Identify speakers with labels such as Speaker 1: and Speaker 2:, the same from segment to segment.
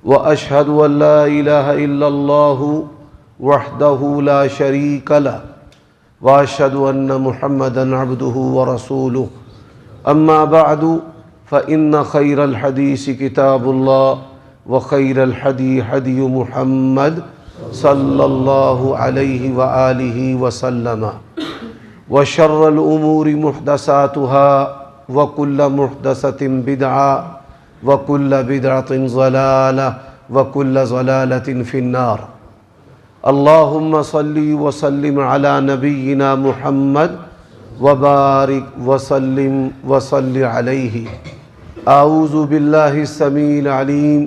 Speaker 1: وأشهد أن لا إله إلا الله وحده لا شريك له وأشهد أن محمدا عبده ورسوله أما بعد فإن خير الحديث كتاب الله وخير الهدي هدي محمد صلى الله عليه وآله وسلم وشر الأمور محدثاتها وكل محدثة بدعة وكل بدعة ضلالة وكل ضلالة في النار اللهم صل وسلم على نبينا محمد وبارك وسلم وصل عليه أعوذ بالله السميع العليم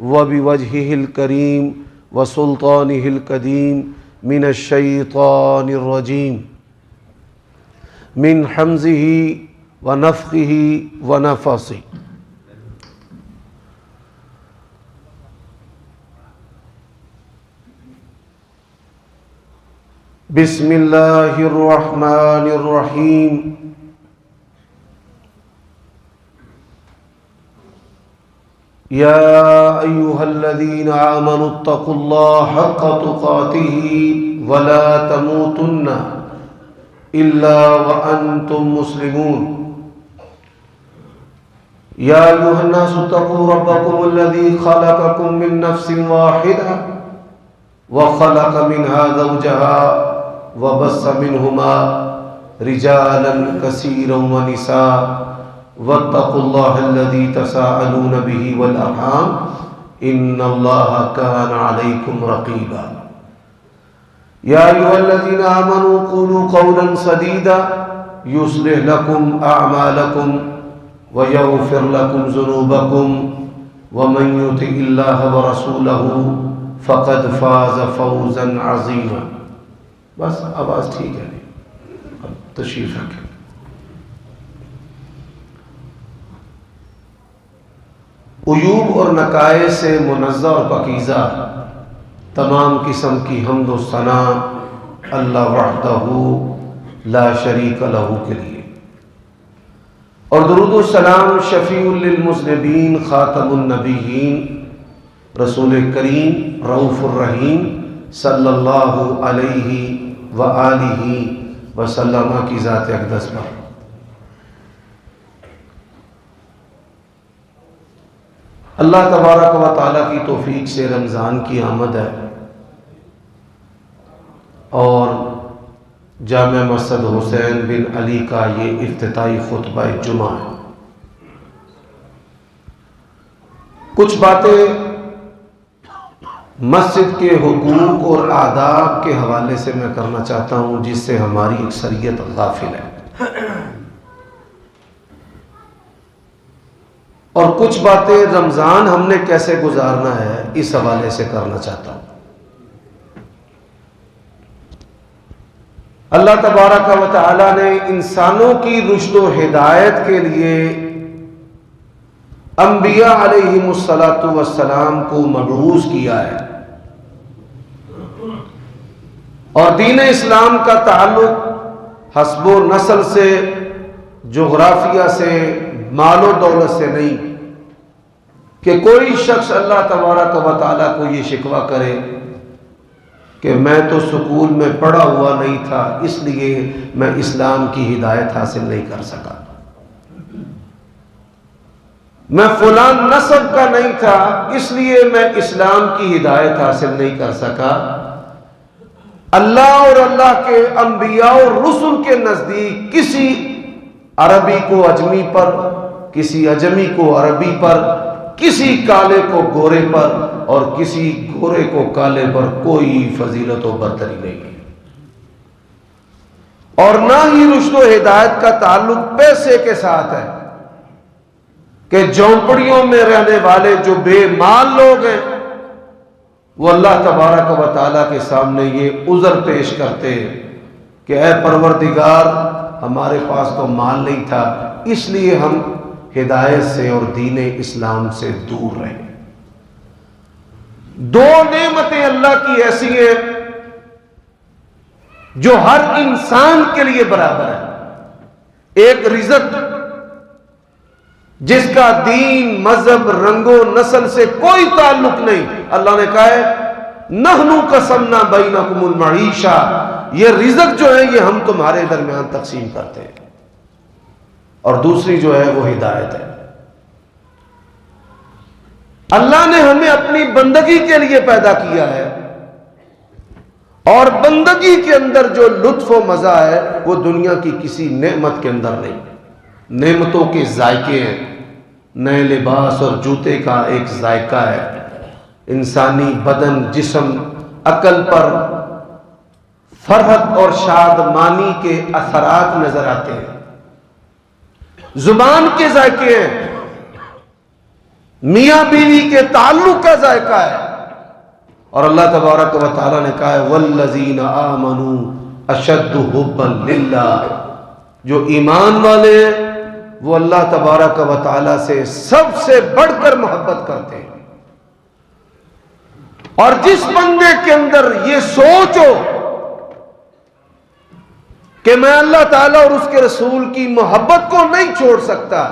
Speaker 1: وبوجهه الكريم وسلطانه القديم من الشيطان الرجيم من حمزه ونفخه ونفثه بسم الله الرحمن الرحيم يا أيها الذين آمنوا اتقوا الله حق تقاته ولا تموتن إلا وأنتم مسلمون يا أيها الناس اتقوا ربكم الذي خلقكم من نفس واحدة وخلق منها زوجها وبث منهما رجالا كثيرا ونساء واتقوا الله الذي تساءلون به والأرحام إن الله كان عليكم رقيبا يا أيها الذين آمنوا قولوا قولا سديدا يصلح لكم أعمالكم ويغفر لكم ذنوبكم ومن يطع الله ورسوله فقد فاز فوزا عظيما بس آواز ٹھیک ہے اب تشریف رکھیں عیوب اور نقائص سے منزہ اور پاکیزہ تمام قسم کی حمد و ثنا اللہ وحدہ لا شریک لہ کے لیے، اور درود و سلام شفیع للمذنبین خاتم النبیین رسول کریم رؤوف الرحیم صلی اللہ علیہ وآلہ وسلم کی ذات اقدس پر اللہ تبارک و تعالیٰ کی توفیق سے رمضان کی آمد ہے اور جامع مسجد حسین بن علی کا یہ افتتاحی خطبہ جمعہ ہے۔ کچھ باتیں مسجد کے حقوق اور آداب کے حوالے سے میں کرنا چاہتا ہوں جس سے ہماری اکثریت غافل ہے، اور کچھ باتیں رمضان ہم نے کیسے گزارنا ہے اس حوالے سے کرنا چاہتا ہوں۔ اللہ تبارک و تعالی نے انسانوں کی رشد و ہدایت کے لیے انبیاء علیہم الصلاۃ کو مبعوث کیا ہے، اور دین اسلام کا تعلق حسب و نسل سے، جغرافیہ سے، مال و دولت سے نہیں کہ کوئی شخص اللہ تبارک و تعالیٰ کو یہ شکوہ کرے کہ میں تو سکول میں پڑھا ہوا نہیں تھا اس لیے میں اسلام کی ہدایت حاصل نہیں کر سکا، میں فلاں نسب کا نہیں تھا اس لیے میں اسلام کی ہدایت حاصل نہیں کر سکا۔ اللہ اور اللہ کے انبیاء اور رسل کے نزدیک کسی عربی کو اجمی پر، کسی اجمی کو عربی پر، کسی کالے کو گورے پر اور کسی گورے کو کالے پر کوئی فضیلت و برتری نہیں ہے، اور نہ ہی رشد و ہدایت کا تعلق پیسے کے ساتھ ہے کہ جھونپڑیوں میں رہنے والے جو بے مال لوگ ہیں وہ اللہ تبارک و تعالیٰ کے سامنے یہ عذر پیش کرتے کہ اے پروردگار ہمارے پاس تو مال نہیں تھا اس لیے ہم ہدایت سے اور دین اسلام سے دور رہے۔ دو نعمتیں اللہ کی ایسی ہیں جو ہر انسان کے لیے برابر ہے، ایک رزق جس کا دین، مذہب، رنگ و نسل سے کوئی تعلق نہیں، اللہ نے کہا ہے نحنو قسمنا بینکم المعیشہ، یہ رزق جو ہے یہ ہم تمہارے درمیان تقسیم کرتے ہیں، اور دوسری جو ہے وہ ہدایت ہے۔ اللہ نے ہمیں اپنی بندگی کے لیے پیدا کیا ہے، اور بندگی کے اندر جو لطف و مزہ ہے وہ دنیا کی کسی نعمت کے اندر نہیں۔ نعمتوں کے ذائقے ہیں، نئے لباس اور جوتے کا ایک ذائقہ ہے، انسانی بدن، جسم، عقل پر فرحت اور شادمانی کے اثرات نظر آتے ہیں، زبان کے ذائقے ہیں، میاں بیوی کے تعلق کا ذائقہ ہے، اور اللہ تبارک و تعالیٰ نے کہا ہے والذین آمنوا اشد حبا للہ، جو ایمان والے ہیں وہ اللہ تبارک و تعالیٰ سے سب سے بڑھ کر محبت کرتے ہیں۔ اور جس بندے کے اندر یہ سوچ ہو کہ میں اللہ تعالیٰ اور اس کے رسول کی محبت کو نہیں چھوڑ سکتا،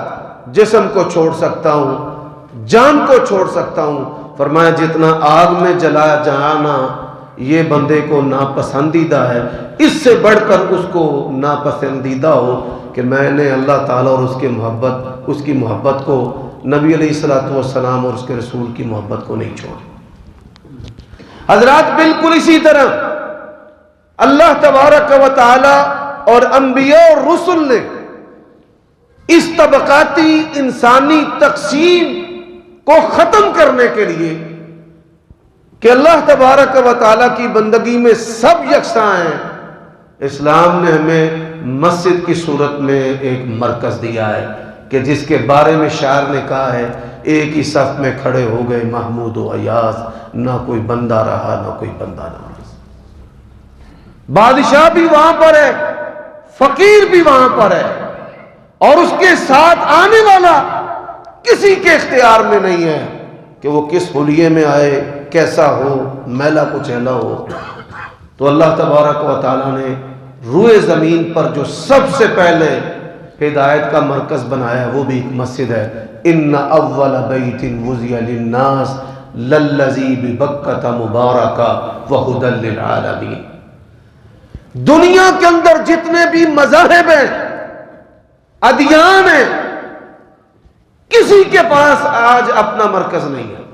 Speaker 1: جسم کو چھوڑ سکتا ہوں، جان کو چھوڑ سکتا ہوں، فرمایا جتنا آگ میں جلایا جانا یہ بندے کو ناپسندیدہ ہے، اس سے بڑھ کر اس کو ناپسندیدہ ہو کہ میں نے اللہ تعالیٰ اور اس کی محبت کو، نبی علیہ الصلوۃ والسلام اور اس کے رسول کی محبت کو نہیں چھوڑا۔ حضرات بالکل اسی طرح اللہ تبارک و تعالی اور انبیاء اور رسل نے اس طبقاتی انسانی تقسیم کو ختم کرنے کے لیے کہ اللہ تبارک و تعالی کی بندگی میں سب یکساں ہیں، اسلام نے ہمیں مسجد کی صورت میں ایک مرکز دیا ہے کہ جس کے بارے میں شاعر نے کہا ہے ایک ہی صف میں کھڑے ہو گئے محمود و ایاز، نہ کوئی بندہ رہا نہ کوئی بندہ نماز۔ بادشاہ بھی وہاں پر ہے، فقیر بھی وہاں پر ہے، اور اس کے ساتھ آنے والا کسی کے اختیار میں نہیں ہے کہ وہ کس حلیے میں آئے، کیسا ہو، میلا کچیلا ہو۔ تو اللہ تبارک و تعالیٰ نے روئے زمین پر جو سب سے پہلے ہدایت کا مرکز بنایا وہ بھی ایک مسجد ہے۔ ان اول بیت وضع للناس للذی ببکۃ مبارکہ وہدی للعالمین۔ دنیا کے اندر جتنے بھی مذاہب ہیں، ادیان ہیں، کسی کے پاس آج اپنا مرکز نہیں ہے۔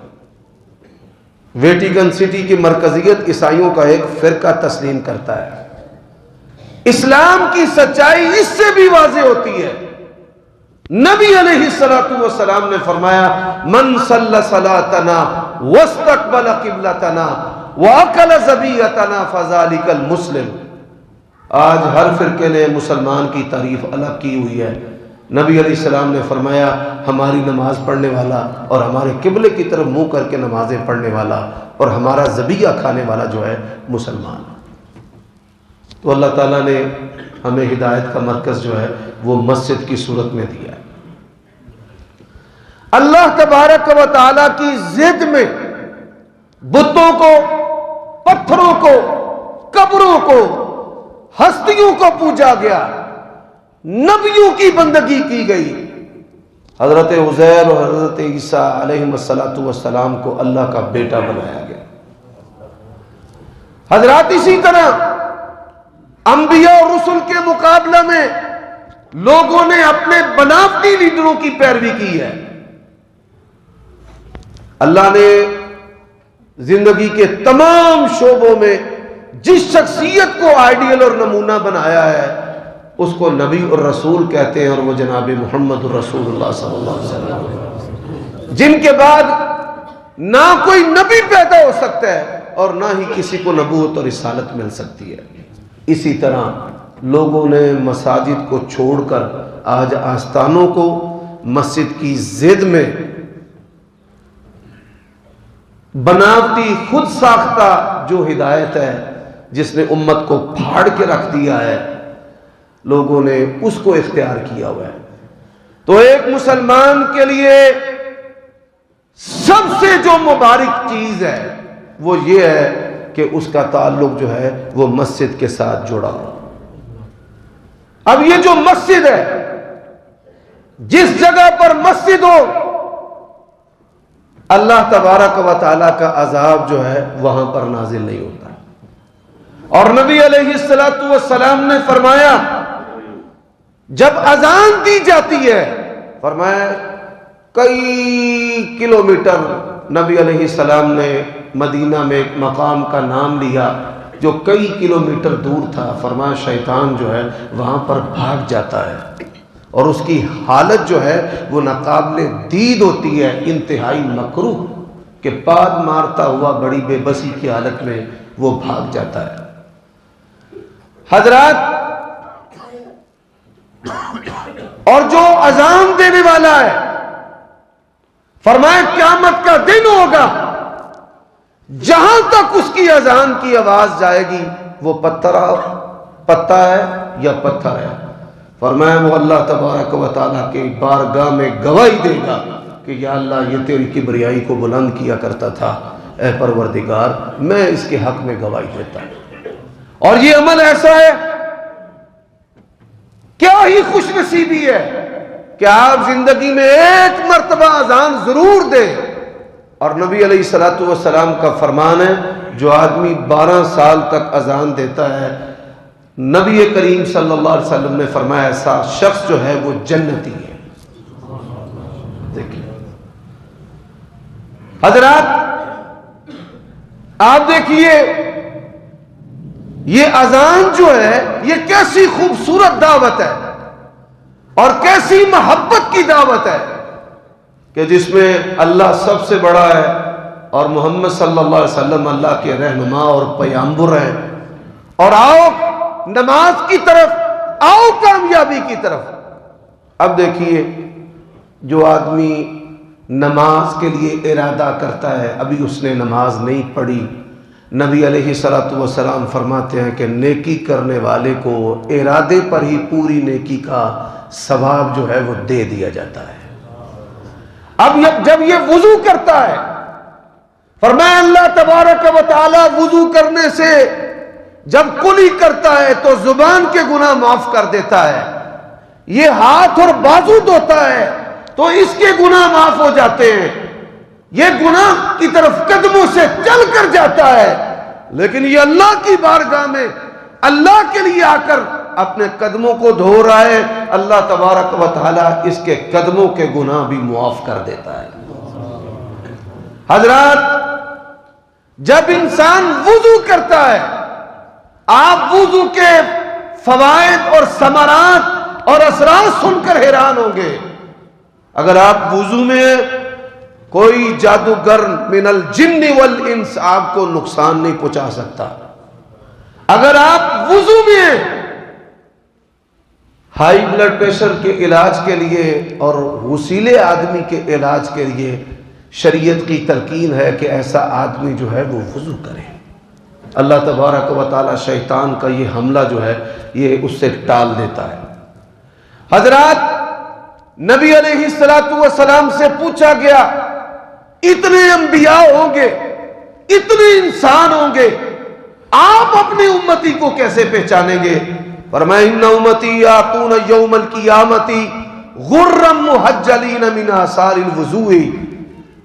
Speaker 1: ویٹیکن سٹی کی مرکزیت عیسائیوں کا ایک فرقہ تسلیم کرتا ہے۔ اسلام کی سچائی اس سے بھی واضح ہوتی ہے۔ نبی علیہ الصلوۃ والسلام نے فرمایا من صلی صلاتنا واستقبل قبلتنا واکل ذبیحتنا فذلک المسلم۔ آج ہر فرقے نے مسلمان کی تعریف الگ کی ہوئی ہے۔ نبی علیہ السلام نے فرمایا ہماری نماز پڑھنے والا اور ہمارے قبلے کی طرف منہ کر کے نمازیں پڑھنے والا اور ہمارا ذبیحہ کھانے والا جو ہے مسلمان۔ تو اللہ تعالیٰ نے ہمیں ہدایت کا مرکز جو ہے وہ مسجد کی صورت میں دیا ہے۔ اللہ تبارک و تعالیٰ کی ضد میں بتوں کو، پتھروں کو، قبروں کو، ہستیوں کو پوجا گیا، نبیوں کی بندگی کی گئی۔ حضرت عزیر اور حضرت عیسیٰ علیہ السلام کو اللہ کا بیٹا بنایا گیا۔ حضرات اسی طرح انبیاء اور رسل کے مقابلہ میں لوگوں نے اپنے بناوٹی لیڈروں کی پیروی کی ہے۔ اللہ نے زندگی کے تمام شعبوں میں جس شخصیت کو آئیڈیل اور نمونہ بنایا ہے اس کو نبی اور رسول کہتے ہیں، اور وہ جناب محمد الرسول اللہ صلی اللہ علیہ وسلم، جن کے بعد نہ کوئی نبی پیدا ہو سکتا ہے اور نہ ہی کسی کو نبوت اور رسالت مل سکتی ہے۔ اسی طرح لوگوں نے مساجد کو چھوڑ کر آج آستانوں کو مسجد کی ضد میں بناوٹی خود ساختہ جو ہدایت ہے جس نے امت کو پھاڑ کے رکھ دیا ہے، لوگوں نے اس کو اختیار کیا ہوا ہے۔ تو ایک مسلمان کے لیے سب سے جو مبارک چیز ہے وہ یہ ہے کہ اس کا تعلق جو ہے وہ مسجد کے ساتھ جڑا ہو۔ اب یہ جو مسجد ہے جس جگہ پر مسجد ہو اللہ تبارک و تعالیٰ کا عذاب جو ہے وہاں پر نازل نہیں ہوتا. اور نبی علیہ الصلوۃ والسلام نے فرمایا جب اذان دی جاتی ہے، فرمایا کئی کلومیٹر نبی علیہ السلام نے مدینہ میں ایک مقام کا نام لیا جو کئی کلومیٹر دور تھا. فرمایا شیطان جو ہے وہاں پر بھاگ جاتا ہے اور اس کی حالت جو ہے وہ ناقابل دید ہوتی ہے، انتہائی مکروہ، کہ پاد مارتا ہوا بڑی بے بسی کی حالت میں وہ بھاگ جاتا ہے. حضرات، اور جو اذان دینے والا ہے فرمایا قیامت کا دن ہوگا جہاں تک اس کی اذان کی آواز جائے گی وہ پتا ہے یا پتھر ہے. فرمایا وہ اللہ تبارک و تعالیٰ کے بارگاہ میں گواہی دے گا کہ یا اللہ یہ تیری کبریائی کو بلند کیا کرتا تھا، اے پروردگار میں اس کے حق میں گواہی دیتا ہوں. اور یہ عمل ایسا ہے، کیا ہی خوش نصیبی ہے کہ آپ زندگی میں ایک مرتبہ اذان ضرور دیں. اور نبی علیہ الصلوۃ والسلام کا فرمان ہے جو آدمی 12 سال تک اذان دیتا ہے، نبی کریم صلی اللہ علیہ وسلم نے فرمایا ایسا شخص جو ہے وہ جنتی ہے. دیکھیے حضرات، آپ دیکھیے یہ اذان جو ہے یہ کیسی خوبصورت دعوت ہے اور کیسی محبت کی دعوت ہے کہ جس میں اللہ سب سے بڑا ہے اور محمد صلی اللہ علیہ وسلم اللہ کے رہنما اور پیغمبر ہیں. اور آؤ نماز کی طرف، آؤ کامیابی کی طرف. اب دیکھیے جو آدمی نماز کے لیے ارادہ کرتا ہے، ابھی اس نے نماز نہیں پڑھی، نبی علیہ الصلوۃ والسلام فرماتے ہیں کہ نیکی کرنے والے کو ارادے پر ہی پوری نیکی کا ثواب جو ہے وہ دے دیا جاتا ہے. اب جب یہ وضو کرتا ہے، فرمایا اللہ تبارک و تعالی وضو کرنے سے جب کلی کرتا ہے تو زبان کے گناہ معاف کر دیتا ہے. یہ ہاتھ اور بازو دھوتا ہے تو اس کے گناہ معاف ہو جاتے ہیں. یہ گناہ کی طرف قدموں سے چل کر جاتا ہے، لیکن یہ اللہ کی بارگاہ میں اللہ کے لیے آ کر اپنے قدموں کو دھو رہا ہے. اللہ تبارک و تعالیٰ اس کے قدموں کے گناہ بھی معاف کر دیتا ہے. حضرات، جب انسان وضو کرتا ہے، آپ وضو کے فوائد اور ثمرات اور اثرات سن کر حیران ہوں گے. اگر آپ وضو میں کوئی جادوگر من الجن والانس آپ کو نقصان نہیں پہنچا سکتا. اگر آپ وضو میں ہائی بلڈ پریشر کے علاج کے لیے اور وسیلے آدمی کے علاج کے لیے شریعت کی تلقین ہے کہ ایسا آدمی جو ہے وہ وضو کرے. اللہ تبارک و تعالی شیطان کا یہ حملہ جو ہے یہ اس سے ٹال دیتا ہے. حضرات، نبی علیہ الصلوۃ والسلام سے پوچھا گیا اتنے انبیاء ہوں گے، اتنے انسان ہوں گے، آپ اپنی امتی کو کیسے پہچانیں گے؟ فرمایا ان امتی یاتون یوم القیامت غرا محجلین من آثار الوضوء.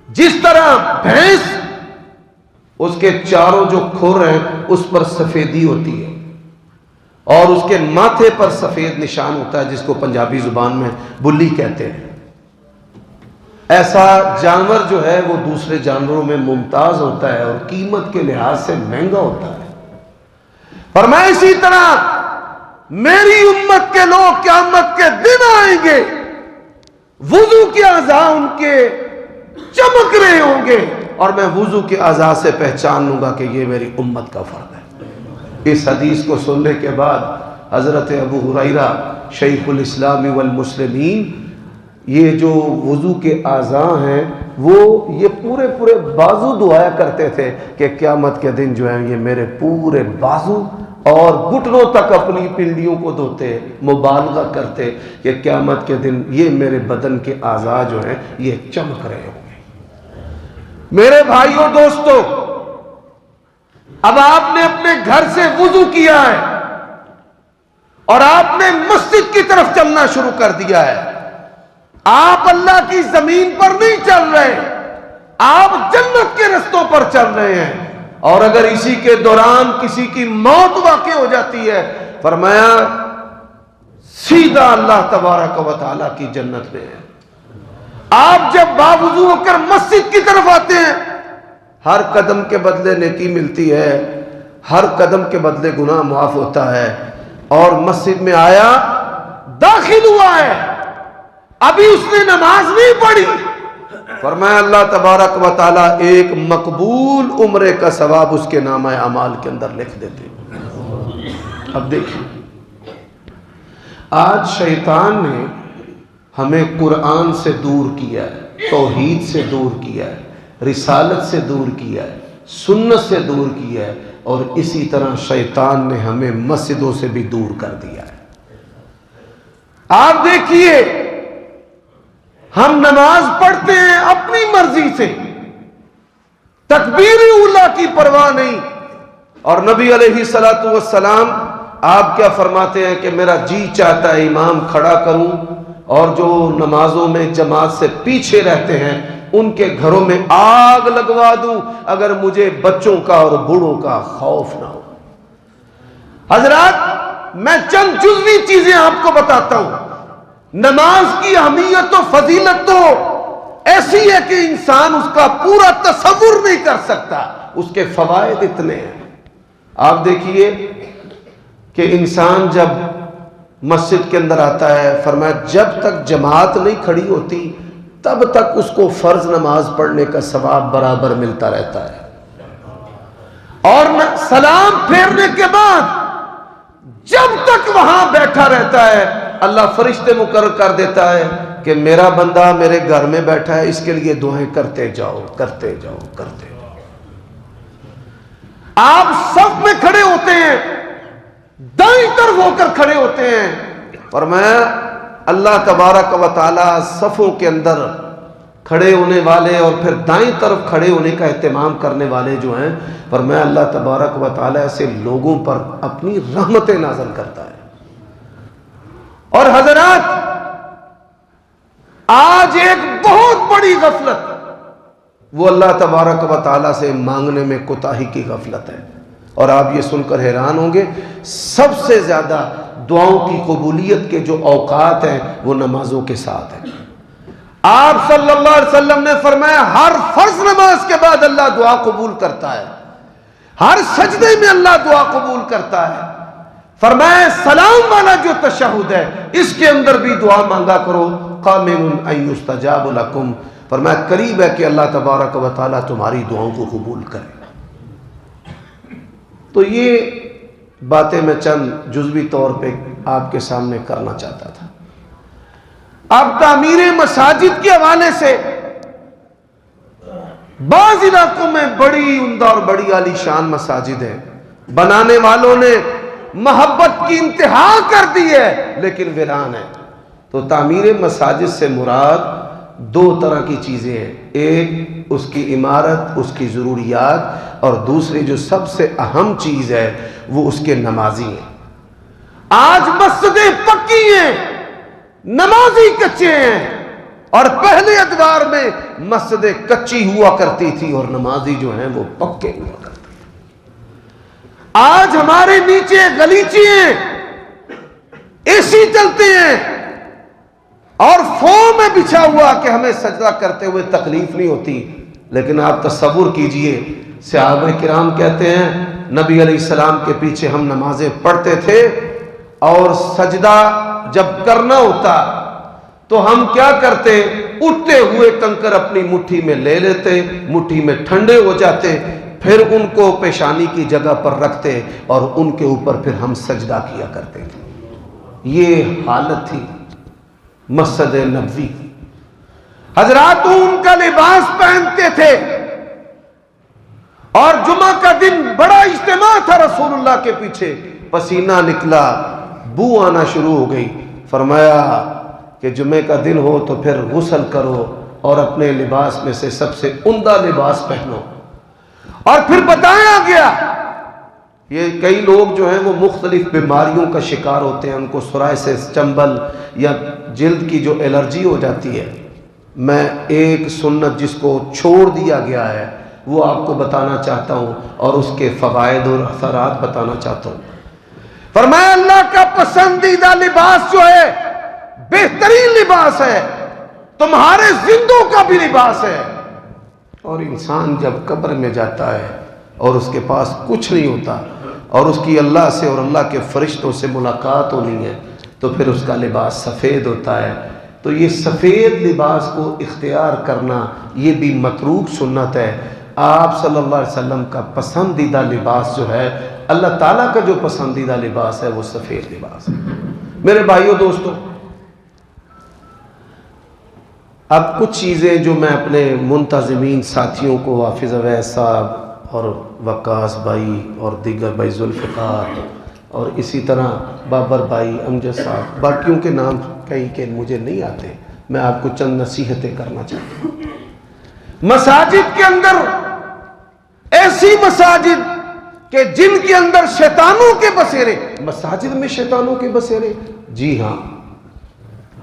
Speaker 1: جس طرح بھینس اس کے چاروں جو کھر ہیں اس پر سفیدی ہوتی ہے اور اس کے ماتھے پر سفید نشان ہوتا ہے جس کو پنجابی زبان میں بلی کہتے ہیں، ایسا جانور جو ہے وہ دوسرے جانوروں میں ممتاز ہوتا ہے اور قیمت کے لحاظ سے مہنگا ہوتا ہے. فرمایا اسی طرح میری امت کے لوگ قیامت کے دن آئیں گے، وضو کے اعضاء ان کے چمک رہے ہوں گے اور میں وضو کے اعضاء سے پہچان لوں گا کہ یہ میری امت کا فرد ہے. اس حدیث کو سننے کے بعد حضرت ابو ہریرہ شیخ الاسلام والمسلمین، یہ جو وضو کے اعضاء ہیں وہ یہ پورے بازو دعایا کرتے تھے کہ قیامت کے دن جو ہیں یہ میرے پورے بازو اور گھٹنوں تک اپنی پنڈلیوں کو دھوتے، مبالغہ کرتے کہ قیامت کے دن یہ میرے بدن کے اعضاء جو ہیں یہ چمک رہے ہوں گے. میرے بھائیوں دوستو، اب آپ نے اپنے گھر سے وضو کیا ہے اور آپ نے مسجد کی طرف چلنا شروع کر دیا ہے. آپ اللہ کی زمین پر نہیں چل رہے، آپ جنت کے رستوں پر چل رہے ہیں، اور اگر اسی کے دوران کسی کی موت واقع ہو جاتی ہے، فرمایا سیدھا اللہ تبارک و تعالیٰ کی جنت میں ہے۔ آپ جب باوضو ہو کر مسجد کی طرف آتے ہیں، ہر قدم کے بدلے نیکی ملتی ہے، ہر قدم کے بدلے گناہ معاف ہوتا ہے، اور مسجد میں آیا، داخل ہوا ہے، ابھی اس نے نماز نہیں پڑھی، فرمایا اللہ تبارک و تعالیٰ ایک مقبول عمرے کا ثواب اس کے نامہ اعمال کے اندر لکھ دیتے۔ اب دیکھیں، آج شیطان نے ہمیں قرآن سے دور کیا ہے، توحید سے دور کیا ہے، رسالت سے دور کیا ہے، سنت سے دور کیا ہے، اور اسی طرح شیطان نے ہمیں مسجدوں سے بھی دور کر دیا ہے۔ آپ دیکھیے، ہم نماز پڑھتے ہیں اپنی مرضی سے، تکبیر اولیٰ کی پرواہ نہیں، اور نبی علیہ الصلوۃ والسلام آپ کیا فرماتے ہیں کہ میرا جی چاہتا ہے امام کھڑا کروں، اور جو نمازوں میں جماعت سے پیچھے رہتے ہیں ان کے گھروں میں آگ لگوا دوں اگر مجھے بچوں کا اور بوڑھوں کا خوف نہ ہو۔ حضرات، میں چند جزوی چیزیں آپ کو بتاتا ہوں۔ نماز کی اہمیت و فضیلت تو ایسی ہے کہ انسان اس کا پورا تصور نہیں کر سکتا، اس کے فوائد اتنے ہیں۔ آپ دیکھیے کہ انسان جب مسجد کے اندر آتا ہے، فرمایا جب تک جماعت نہیں کھڑی ہوتی تب تک اس کو فرض نماز پڑھنے کا ثواب برابر ملتا رہتا ہے، اور سلام پھیرنے کے بعد جب تک وہاں بیٹھا رہتا ہے اللہ فرشتے مقرر کر دیتا ہے کہ میرا بندہ میرے گھر میں بیٹھا ہے، اس کے لیے دعائیں کرتے جاؤ کرتے جاؤ کرتے جاؤ۔ آپ صف میں کھڑے ہوتے ہیں، دائیں طرف ہو کر کھڑے ہوتے ہیں، فرمایا اللہ تبارک و تعالی صفوں کے اندر کھڑے ہونے والے اور پھر دائیں طرف کھڑے ہونے کا اہتمام کرنے والے جو ہیں، فرمایا اللہ تبارک و تعالی ایسے لوگوں پر اپنی رحمتیں نازل کرتا ہے۔ اور حضرات، آج ایک بہت بڑی غفلت وہ اللہ تبارک و تعالی سے مانگنے میں کوتاہی کی غفلت ہے، اور آپ یہ سن کر حیران ہوں گے، سب سے زیادہ دعاؤں کی قبولیت کے جو اوقات ہیں وہ نمازوں کے ساتھ ہیں۔ آپ صلی اللہ علیہ وسلم نے فرمایا ہر فرض نماز کے بعد اللہ دعا قبول کرتا ہے، ہر سجدے میں اللہ دعا قبول کرتا ہے۔ فرمایا سلام والا جو تشہد ہے اس کے اندر بھی دعا مانگا کرو، قامن ان یستجاب لکم، فرمایا قریب ہے کہ اللہ تبارک و تعالیٰ تمہاری دعاؤں کو قبول کرے۔ تو یہ باتیں میں چند جزوی طور پہ آپ کے سامنے کرنا چاہتا تھا۔ اب تعمیر مساجد کے حوالے سے بعض علاقوں میں بڑی عمدہ اور بڑی عالی شان مساجد ہیں، بنانے والوں نے محبت کی انتہا کر دی ہے لیکن ویران ہے۔ تو تعمیر مساجد سے مراد دو طرح کی چیزیں ہیں، ایک اس کی عمارت، اس کی ضروریات، اور دوسری جو سب سے اہم چیز ہے وہ اس کے نمازی ہیں۔ آج مسجدیں پکی ہیں، نمازی کچے ہیں، اور پہلے ادوار میں مسجدیں کچی ہوا کرتی تھی اور نمازی جو ہیں وہ پکے ہوا کرتے تھے۔ آج ہمارے نیچے گلیچے ہیں، اے سی چلتے ہیں، اور فوم میں بچھا ہوا کہ ہمیں سجدہ کرتے ہوئے تکلیف نہیں ہوتی، لیکن آپ تصور کیجئے صحابہ کرام کہتے ہیں نبی علیہ السلام کے پیچھے ہم نمازیں پڑھتے تھے، اور سجدہ جب کرنا ہوتا تو ہم کیا کرتے، اٹھتے ہوئے کنکر اپنی مٹھی میں لے لیتے، مٹھی میں ٹھنڈے ہو جاتے، پھر ان کو پیشانی کی جگہ پر رکھتے اور ان کے اوپر پھر ہم سجدہ کیا کرتے تھے۔ یہ حالت تھی مسجد نبوی۔ حضرات ان کا لباس پہنتے تھے، اور جمعہ کا دن بڑا اجتماع تھا رسول اللہ کے پیچھے، پسینہ نکلا، بو آنا شروع ہو گئی، فرمایا کہ جمعے کا دن ہو تو پھر غسل کرو اور اپنے لباس میں سے سب سے عمدہ لباس پہنو، اور پھر بتایا گیا یہ کئی لوگ جو ہیں وہ مختلف بیماریوں کا شکار ہوتے ہیں، ان کو سورائسس، چنبل یا جلد کی جو الرجی ہو جاتی ہے. میں ایک سنت جس کو چھوڑ دیا گیا ہے وہ آپ کو بتانا چاہتا ہوں اور اس کے فوائد اور اثرات بتانا چاہتا ہوں. فرمایا اللہ کا پسندیدہ لباس جو ہے بہترین لباس ہے، تمہارے زندوں کا بھی لباس ہے. اور انسان جب قبر میں جاتا ہے اور اس کے پاس کچھ نہیں ہوتا اور اس کی اللہ سے اور اللہ کے فرشتوں سے ملاقات ہونی ہے تو پھر اس کا لباس سفید ہوتا ہے. تو یہ سفید لباس کو اختیار کرنا یہ بھی متروک سنت ہے. آپ صلی اللہ علیہ وسلم کا پسندیدہ لباس جو ہے، اللہ تعالیٰ کا جو پسندیدہ لباس ہے وہ سفید لباس ہے. میرے بھائیوں دوستوں، اب کچھ چیزیں جو میں اپنے منتظمین ساتھیوں کو، حافظ اویس صاحب اور وقاص بھائی اور دیگر بھائی ذوالفقار اور اسی طرح بابر بھائی، امجد صاحب، باقیوں کے نام کئی کے مجھے نہیں آتے، میں آپ کو چند نصیحتیں کرنا چاہتا ہوں. مساجد کے اندر ایسی مساجد کہ جن کے اندر شیطانوں کے بسیرے، مساجد میں شیطانوں کے بسیرے، جی ہاں،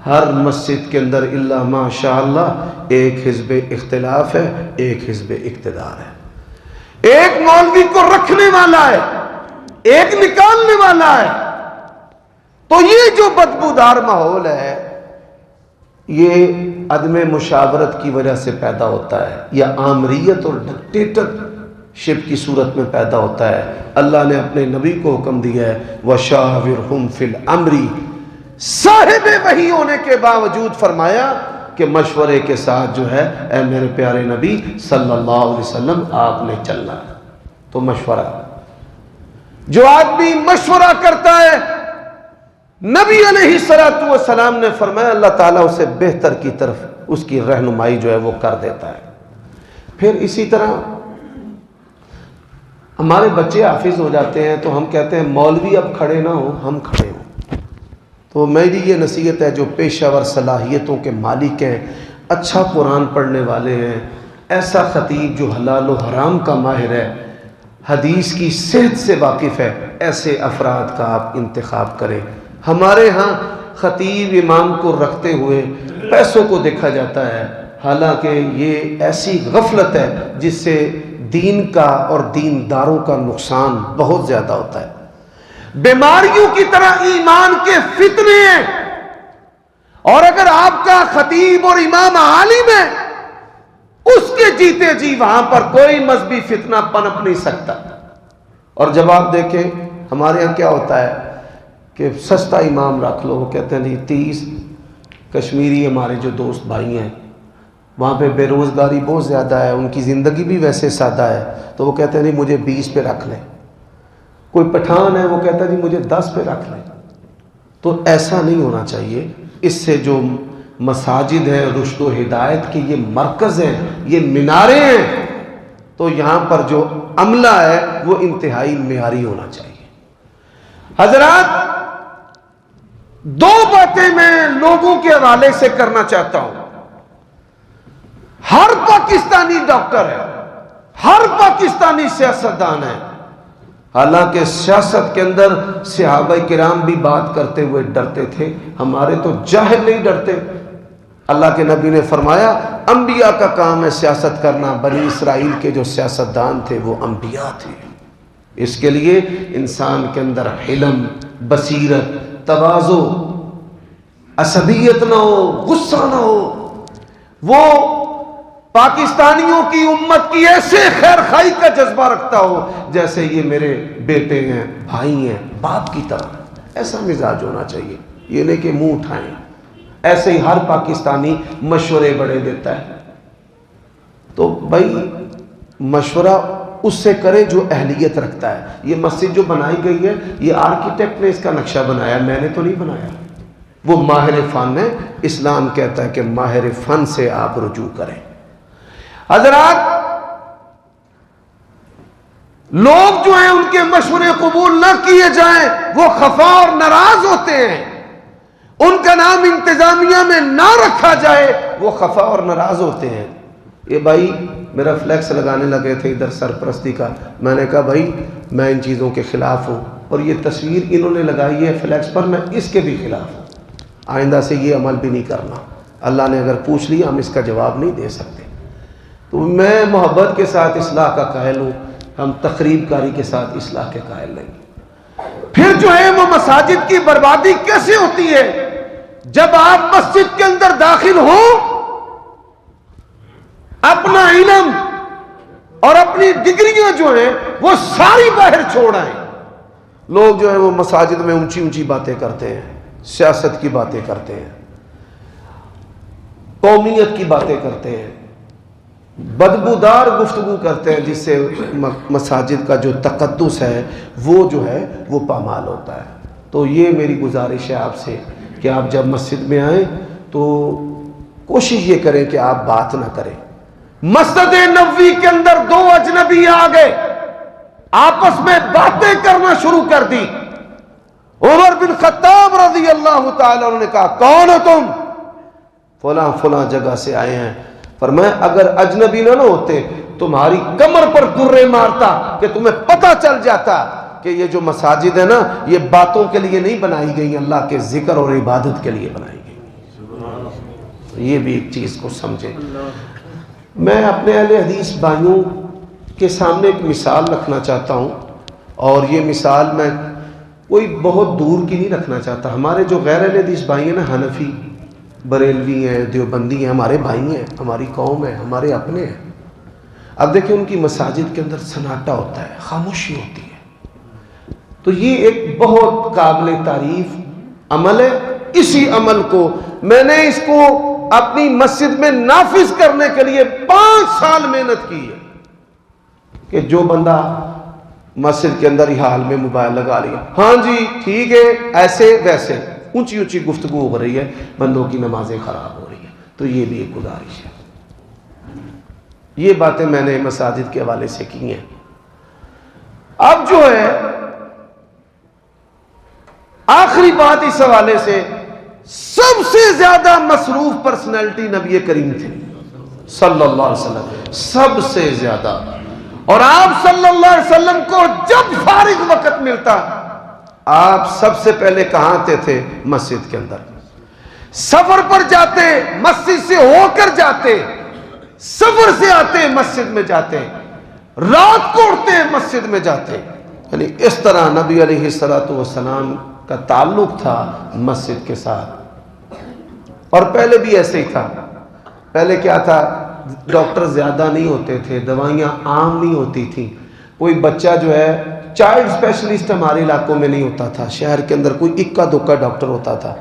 Speaker 1: ہر مسجد کے اندر الا ماشاء اللہ ایک حزب اختلاف ہے، ایک حزب اقتدار ہے. ایک مولوی کو رکھنے والا ہے، ایک نکالنے والا ہے. تو یہ جو بدبودار ماحول ہے یہ عدم مشاورت کی وجہ سے پیدا ہوتا ہے یا آمریت اور ڈکٹیٹرشپ کی صورت میں پیدا ہوتا ہے. اللہ نے اپنے نبی کو حکم دیا ہے وَشَاوِرْهُمْ فِي الْأَمْرِ، صاحب وحی ہونے کے باوجود فرمایا کہ مشورے کے ساتھ جو ہے اے میرے پیارے نبی صلی اللہ علیہ وسلم آپ نے چلنا ہے. تو مشورہ، جو آدمی مشورہ کرتا ہے نبی علیہ السلام نے فرمایا اللہ تعالیٰ اسے بہتر کی طرف اس کی رہنمائی جو ہے وہ کر دیتا ہے. پھر اسی طرح ہمارے بچے حافظ ہو جاتے ہیں تو ہم کہتے ہیں مولوی اب کھڑے نہ ہوں، ہم کھڑے ہوں. تو میری یہ نصیحت ہے جو پیشہ ور صلاحیتوں کے مالک ہیں، اچھا قرآن پڑھنے والے ہیں، ایسا خطیب جو حلال و حرام کا ماہر ہے، حدیث کی صحت سے واقف ہے، ایسے افراد کا آپ انتخاب کریں. ہمارے ہاں خطیب امام کو رکھتے ہوئے پیسوں کو دیکھا جاتا ہے، حالانکہ یہ ایسی غفلت ہے جس سے دین کا اور دینداروں کا نقصان بہت زیادہ ہوتا ہے. بیماریوں کی طرح ایمان کے فتنے ہیں، اور اگر آپ کا خطیب اور امام عالم ہے اس کے جیتے جی وہاں پر کوئی مذہبی فتنہ پنپ نہیں سکتا. اور جب آپ دیکھیں ہمارے یہاں کیا ہوتا ہے کہ سستا امام رکھ لو، وہ کہتے ہیں جی 30 کشمیری ہمارے جو دوست بھائی ہیں وہاں پہ بے روزگاری بہت زیادہ ہے، ان کی زندگی بھی ویسے سادہ ہے، تو وہ کہتے ہیں جی مجھے 20 پہ رکھ لیں. کوئی پٹھان ہے وہ کہتا ہے جی مجھے 10 پہ رکھ لیں. تو ایسا نہیں ہونا چاہیے. اس سے جو مساجد ہیں رشد و ہدایت کے یہ مرکز ہیں، یہ مینارے ہیں، تو یہاں پر جو عملہ ہے وہ انتہائی معیاری ہونا چاہیے. حضرات، دو باتیں میں لوگوں کے حوالے سے کرنا چاہتا ہوں. ہر پاکستانی ڈاکٹر ہے، ہر پاکستانی سیاستدان ہے، حالانکہ سیاست کے اندر صحابہ کرام بھی بات کرتے ہوئے ڈرتے تھے، ہمارے تو جاہل نہیں ڈرتے. اللہ کے نبی نے فرمایا انبیاء کا کام ہے سیاست کرنا، بنی اسرائیل کے جو سیاستدان تھے وہ انبیاء تھے. اس کے لیے انسان کے اندر حلم، بصیرت، تواضع، عصبیت نہ ہو، غصہ نہ ہو. وہ پاکستانیوں کی امت کی ایسے خیر خواہی کا جذبہ رکھتا ہو جیسے یہ میرے بیٹے ہیں، بھائی ہیں، باپ کی طرح. ایسا مزاج ہونا چاہیے، یہ نہیں کہ منہ اٹھائیں. ایسے ہی ہر پاکستانی مشورے بڑے دیتا ہے. تو بھائی مشورہ اس سے کرے جو اہلیت رکھتا ہے. یہ مسجد جو بنائی گئی ہے یہ آرکیٹیکٹ نے اس کا نقشہ بنایا، میں نے تو نہیں بنایا. وہ ماہر فن ہے. اسلام کہتا ہے کہ ماہر فن سے آپ رجوع کریں. حضرات، لوگ جو ہیں ان کے مشورے قبول نہ کیے جائیں وہ خفا اور ناراض ہوتے ہیں. ان کا نام انتظامیہ میں نہ رکھا جائے وہ خفا اور ناراض ہوتے ہیں. یہ بھائی میرا فلیکس لگانے لگے تھے ادھر سرپرستی کا. میں نے کہا بھائی میں ان چیزوں کے خلاف ہوں، اور یہ تصویر انہوں نے لگائی ہے فلیکس پر، میں اس کے بھی خلاف ہوں. آئندہ سے یہ عمل بھی نہیں کرنا. اللہ نے اگر پوچھ لیا ہم اس کا جواب نہیں دے سکتے. تو میں محبت کے ساتھ اصلاح کا قائل ہوں، ہم تقریب کاری کے ساتھ اصلاح کے قائل نہیں. پھر جو ہے وہ مساجد کی بربادی کیسے ہوتی ہے؟ جب آپ مسجد کے اندر داخل ہو، اپنا علم اور اپنی ڈگریاں جو ہیں وہ ساری باہر چھوڑ آئیں. لوگ جو ہے وہ مساجد میں اونچی اونچی باتیں کرتے ہیں، سیاست کی باتیں کرتے ہیں، قومیت کی باتیں کرتے ہیں، بدبودار گفتگو کرتے ہیں، جس سے مساجد کا جو تقدس ہے وہ جو ہے وہ پامال ہوتا ہے. تو یہ میری گزارش ہے آپ سے کہ آپ جب مسجد میں آئیں تو کوشش یہ کریں کہ آپ بات نہ کریں. مسجد نبوی کے اندر دو اجنبی آ گئے، آپس میں باتیں کرنا شروع کر دی. عمر بن خطاب رضی اللہ تعالی عنہ نے کہا کون ہو تم؟ فلاں فلاں جگہ سے آئے ہیں. فرمایا اگر اجنبی نہ ہوتے تمہاری کمر پر درے مارتا کہ تمہیں پتہ چل جاتا کہ یہ جو مساجد ہے نا یہ باتوں کے لیے نہیں بنائی گئی، اللہ کے ذکر اور عبادت کے لیے بنائی گئی. یہ بھی ایک چیز کو سمجھیں. میں اپنے اہل حدیث بھائیوں کے سامنے ایک مثال رکھنا چاہتا ہوں، اور یہ مثال میں کوئی بہت دور کی نہیں رکھنا چاہتا. ہمارے جو غیر اہل حدیث بھائی ہیں نا، حنفی، بریلوی ہیں، دیوبندی ہیں، ہمارے بھائی ہیں، ہماری قوم ہے، ہمارے اپنے ہیں. اب دیکھیں ان کی مساجد کے اندر سناٹا ہوتا ہے، خاموشی ہوتی ہے. تو یہ ایک بہت قابل تعریف عمل ہے. اسی عمل کو میں نے اس کو اپنی مسجد میں نافذ کرنے کے لیے 5 سال محنت کی ہے کہ جو بندہ مسجد کے اندر ہی حال میں موبائل لگا لیا، ہاں جی ٹھیک ہے، ایسے ویسے اونچی اونچی گفتگو ہو رہی ہے، بندوں کی نمازیں خراب ہو رہی ہیں. تو یہ بھی ایک گزارش ہے. یہ باتیں میں نے مساجد کے حوالے سے کی ہیں. اب جو ہے آخری بات اس حوالے سے، سب سے زیادہ مصروف پرسنالٹی نبی کریم تھے صلی اللہ علیہ وسلم، سب سے زیادہ. اور آپ صلی اللہ علیہ وسلم کو جب فارغ وقت ملتا آپ سب سے پہلے کہاں آتے تھے؟ مسجد کے اندر. سفر پر جاتے مسجد سے ہو کر جاتے، سفر سے آتے مسجد میں جاتے، رات کو اٹھتے مسجد میں جاتے. یعنی اس طرح نبی علیہ الصلوۃ والسلام کا تعلق تھا مسجد کے ساتھ. اور پہلے بھی ایسے ہی تھا. پہلے کیا تھا؟ ڈاکٹر زیادہ نہیں ہوتے تھے، دوائیاں عام نہیں ہوتی تھیں. کوئی بچہ جو ہے چائلڈ اسپیشلسٹ ہمارے علاقوں میں نہیں ہوتا تھا، شہر کے اندر کوئی اکا دکا ڈاکٹر ہوتا تھا.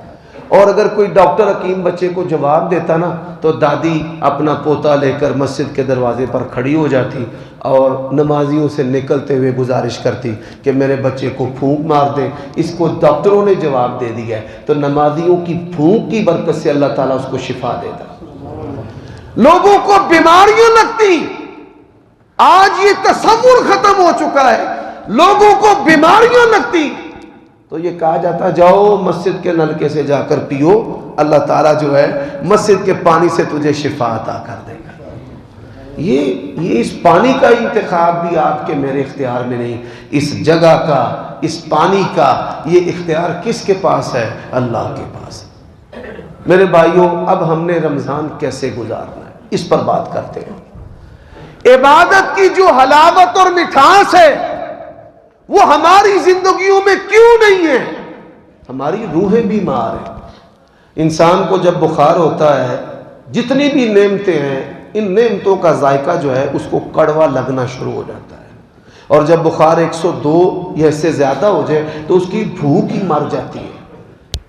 Speaker 1: اور اگر کوئی ڈاکٹر حکیم بچے کو جواب دیتا نا تو دادی اپنا پوتا لے کر مسجد کے دروازے پر کھڑی ہو جاتی اور نمازیوں سے نکلتے ہوئے گزارش کرتی کہ میرے بچے کو پھونک مار دے، اس کو ڈاکٹروں نے جواب دے دیا ہے. تو نمازیوں کی پھونک کی برکت سے اللہ تعالیٰ اس کو شفا دیتا. لوگوں کو بیماریاں لگتی، آج یہ تصور ختم ہو چکا ہے. لوگوں کو بیماریاں لگتی تو یہ کہا جاتا جاؤ مسجد کے نلکے سے جا کر پیو، اللہ تعالیٰ جو ہے مسجد کے پانی سے تجھے شفا عطا کر دے گا. یہ اس پانی کا انتخاب بھی آپ کے میرے اختیار میں نہیں. اس جگہ کا، اس پانی کا یہ اختیار کس کے پاس ہے؟ اللہ کے پاس. میرے بھائیوں اب ہم نے رمضان کیسے گزارنا ہے اس پر بات کرتے ہیں. عبادت کی جو حلاوت اور مٹھاس ہے وہ ہماری زندگیوں میں کیوں نہیں ہے؟ ہماری روحیں بیمار ہیں. انسان کو جب بخار ہوتا ہے جتنی بھی نعمتیں ہیں ان نعمتوں کا ذائقہ جو ہے اس کو کڑوا لگنا شروع ہو جاتا ہے. اور جب بخار 102 یا اس سے زیادہ ہو جائے تو اس کی بھوک ہی مر جاتی ہے.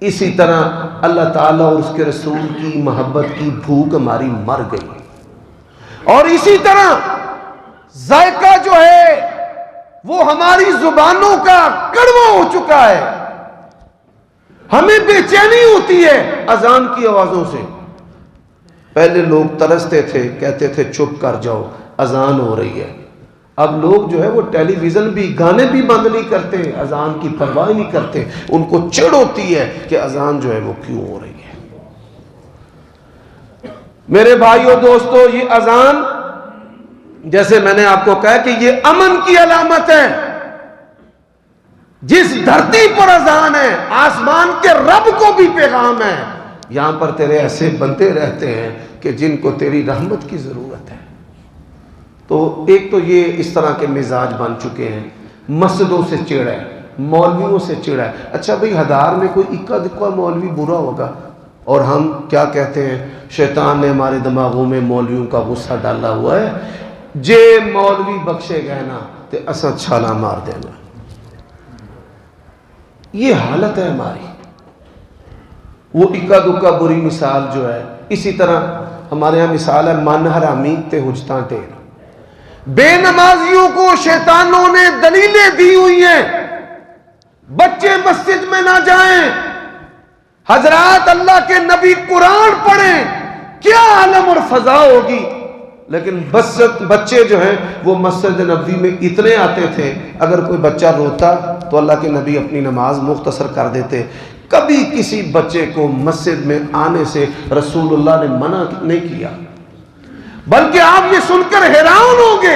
Speaker 1: اسی طرح اللہ تعالیٰ اور اس کے رسول کی محبت کی بھوک ہماری مر گئی. اور اسی طرح ذائقہ جو ہے وہ ہماری زبانوں کا کڑوا ہو چکا ہے. ہمیں بے چینی ہوتی ہے اذان کی آوازوں سے. پہلے لوگ ترستے تھے، کہتے تھے چپ کر جاؤ اذان ہو رہی ہے. اب لوگ جو ہے وہ ٹیلی ویژن بھی، گانے بھی بند نہیں کرتے، اذان کی پرواہ نہیں کرتے. ان کو چڑ ہوتی ہے کہ اذان جو ہے وہ کیوں ہو رہی ہے. میرے بھائیو دوستو، یہ اذان جیسے میں نے آپ کو کہا کہ یہ امن کی علامت ہے. جس دھرتی پر اذان ہے آسمان کے رب کو بھی پیغام ہے. یہاں پر تیرے ایسے بندے رہتے ہیں کہ جن کو تیری رحمت کی ضرورت ہے. تو ایک تو یہ اس طرح کے مزاج بن چکے ہیں. مسجدوں سے چڑ ہے, مولویوں سے چڑ ہے. اچھا بھئی ہزار میں کوئی اکا دکا مولوی برا ہوگا, اور ہم کیا کہتے ہیں, شیطان نے ہمارے دماغوں میں مولویوں کا غصہ ڈالا ہوا ہے. جے مولوی بخشے گئے نا تے اساں چھالا مار دینا. یہ حالت ہے ہماری. وہ اکا دکا بری مثال جو ہے, اسی طرح ہمارے ہاں مثال ہے من حرامی تے حجتاں ٹیر. بے نمازیوں کو شیطانوں نے دلیلیں دی ہوئی ہیں بچے مسجد میں نہ جائیں. حضرات اللہ کے نبی قرآن پڑھیں, کیا عالم اور فضا ہوگی. لیکن بچے جو ہیں وہ مسجد نبوی میں اتنے آتے تھے, اگر کوئی بچہ روتا تو اللہ کے نبی اپنی نماز مختصر کر دیتے. کبھی کسی بچے کو مسجد میں آنے سے رسول اللہ نے منع نہیں کیا. بلکہ آپ یہ سن کر حیران ہوں گے,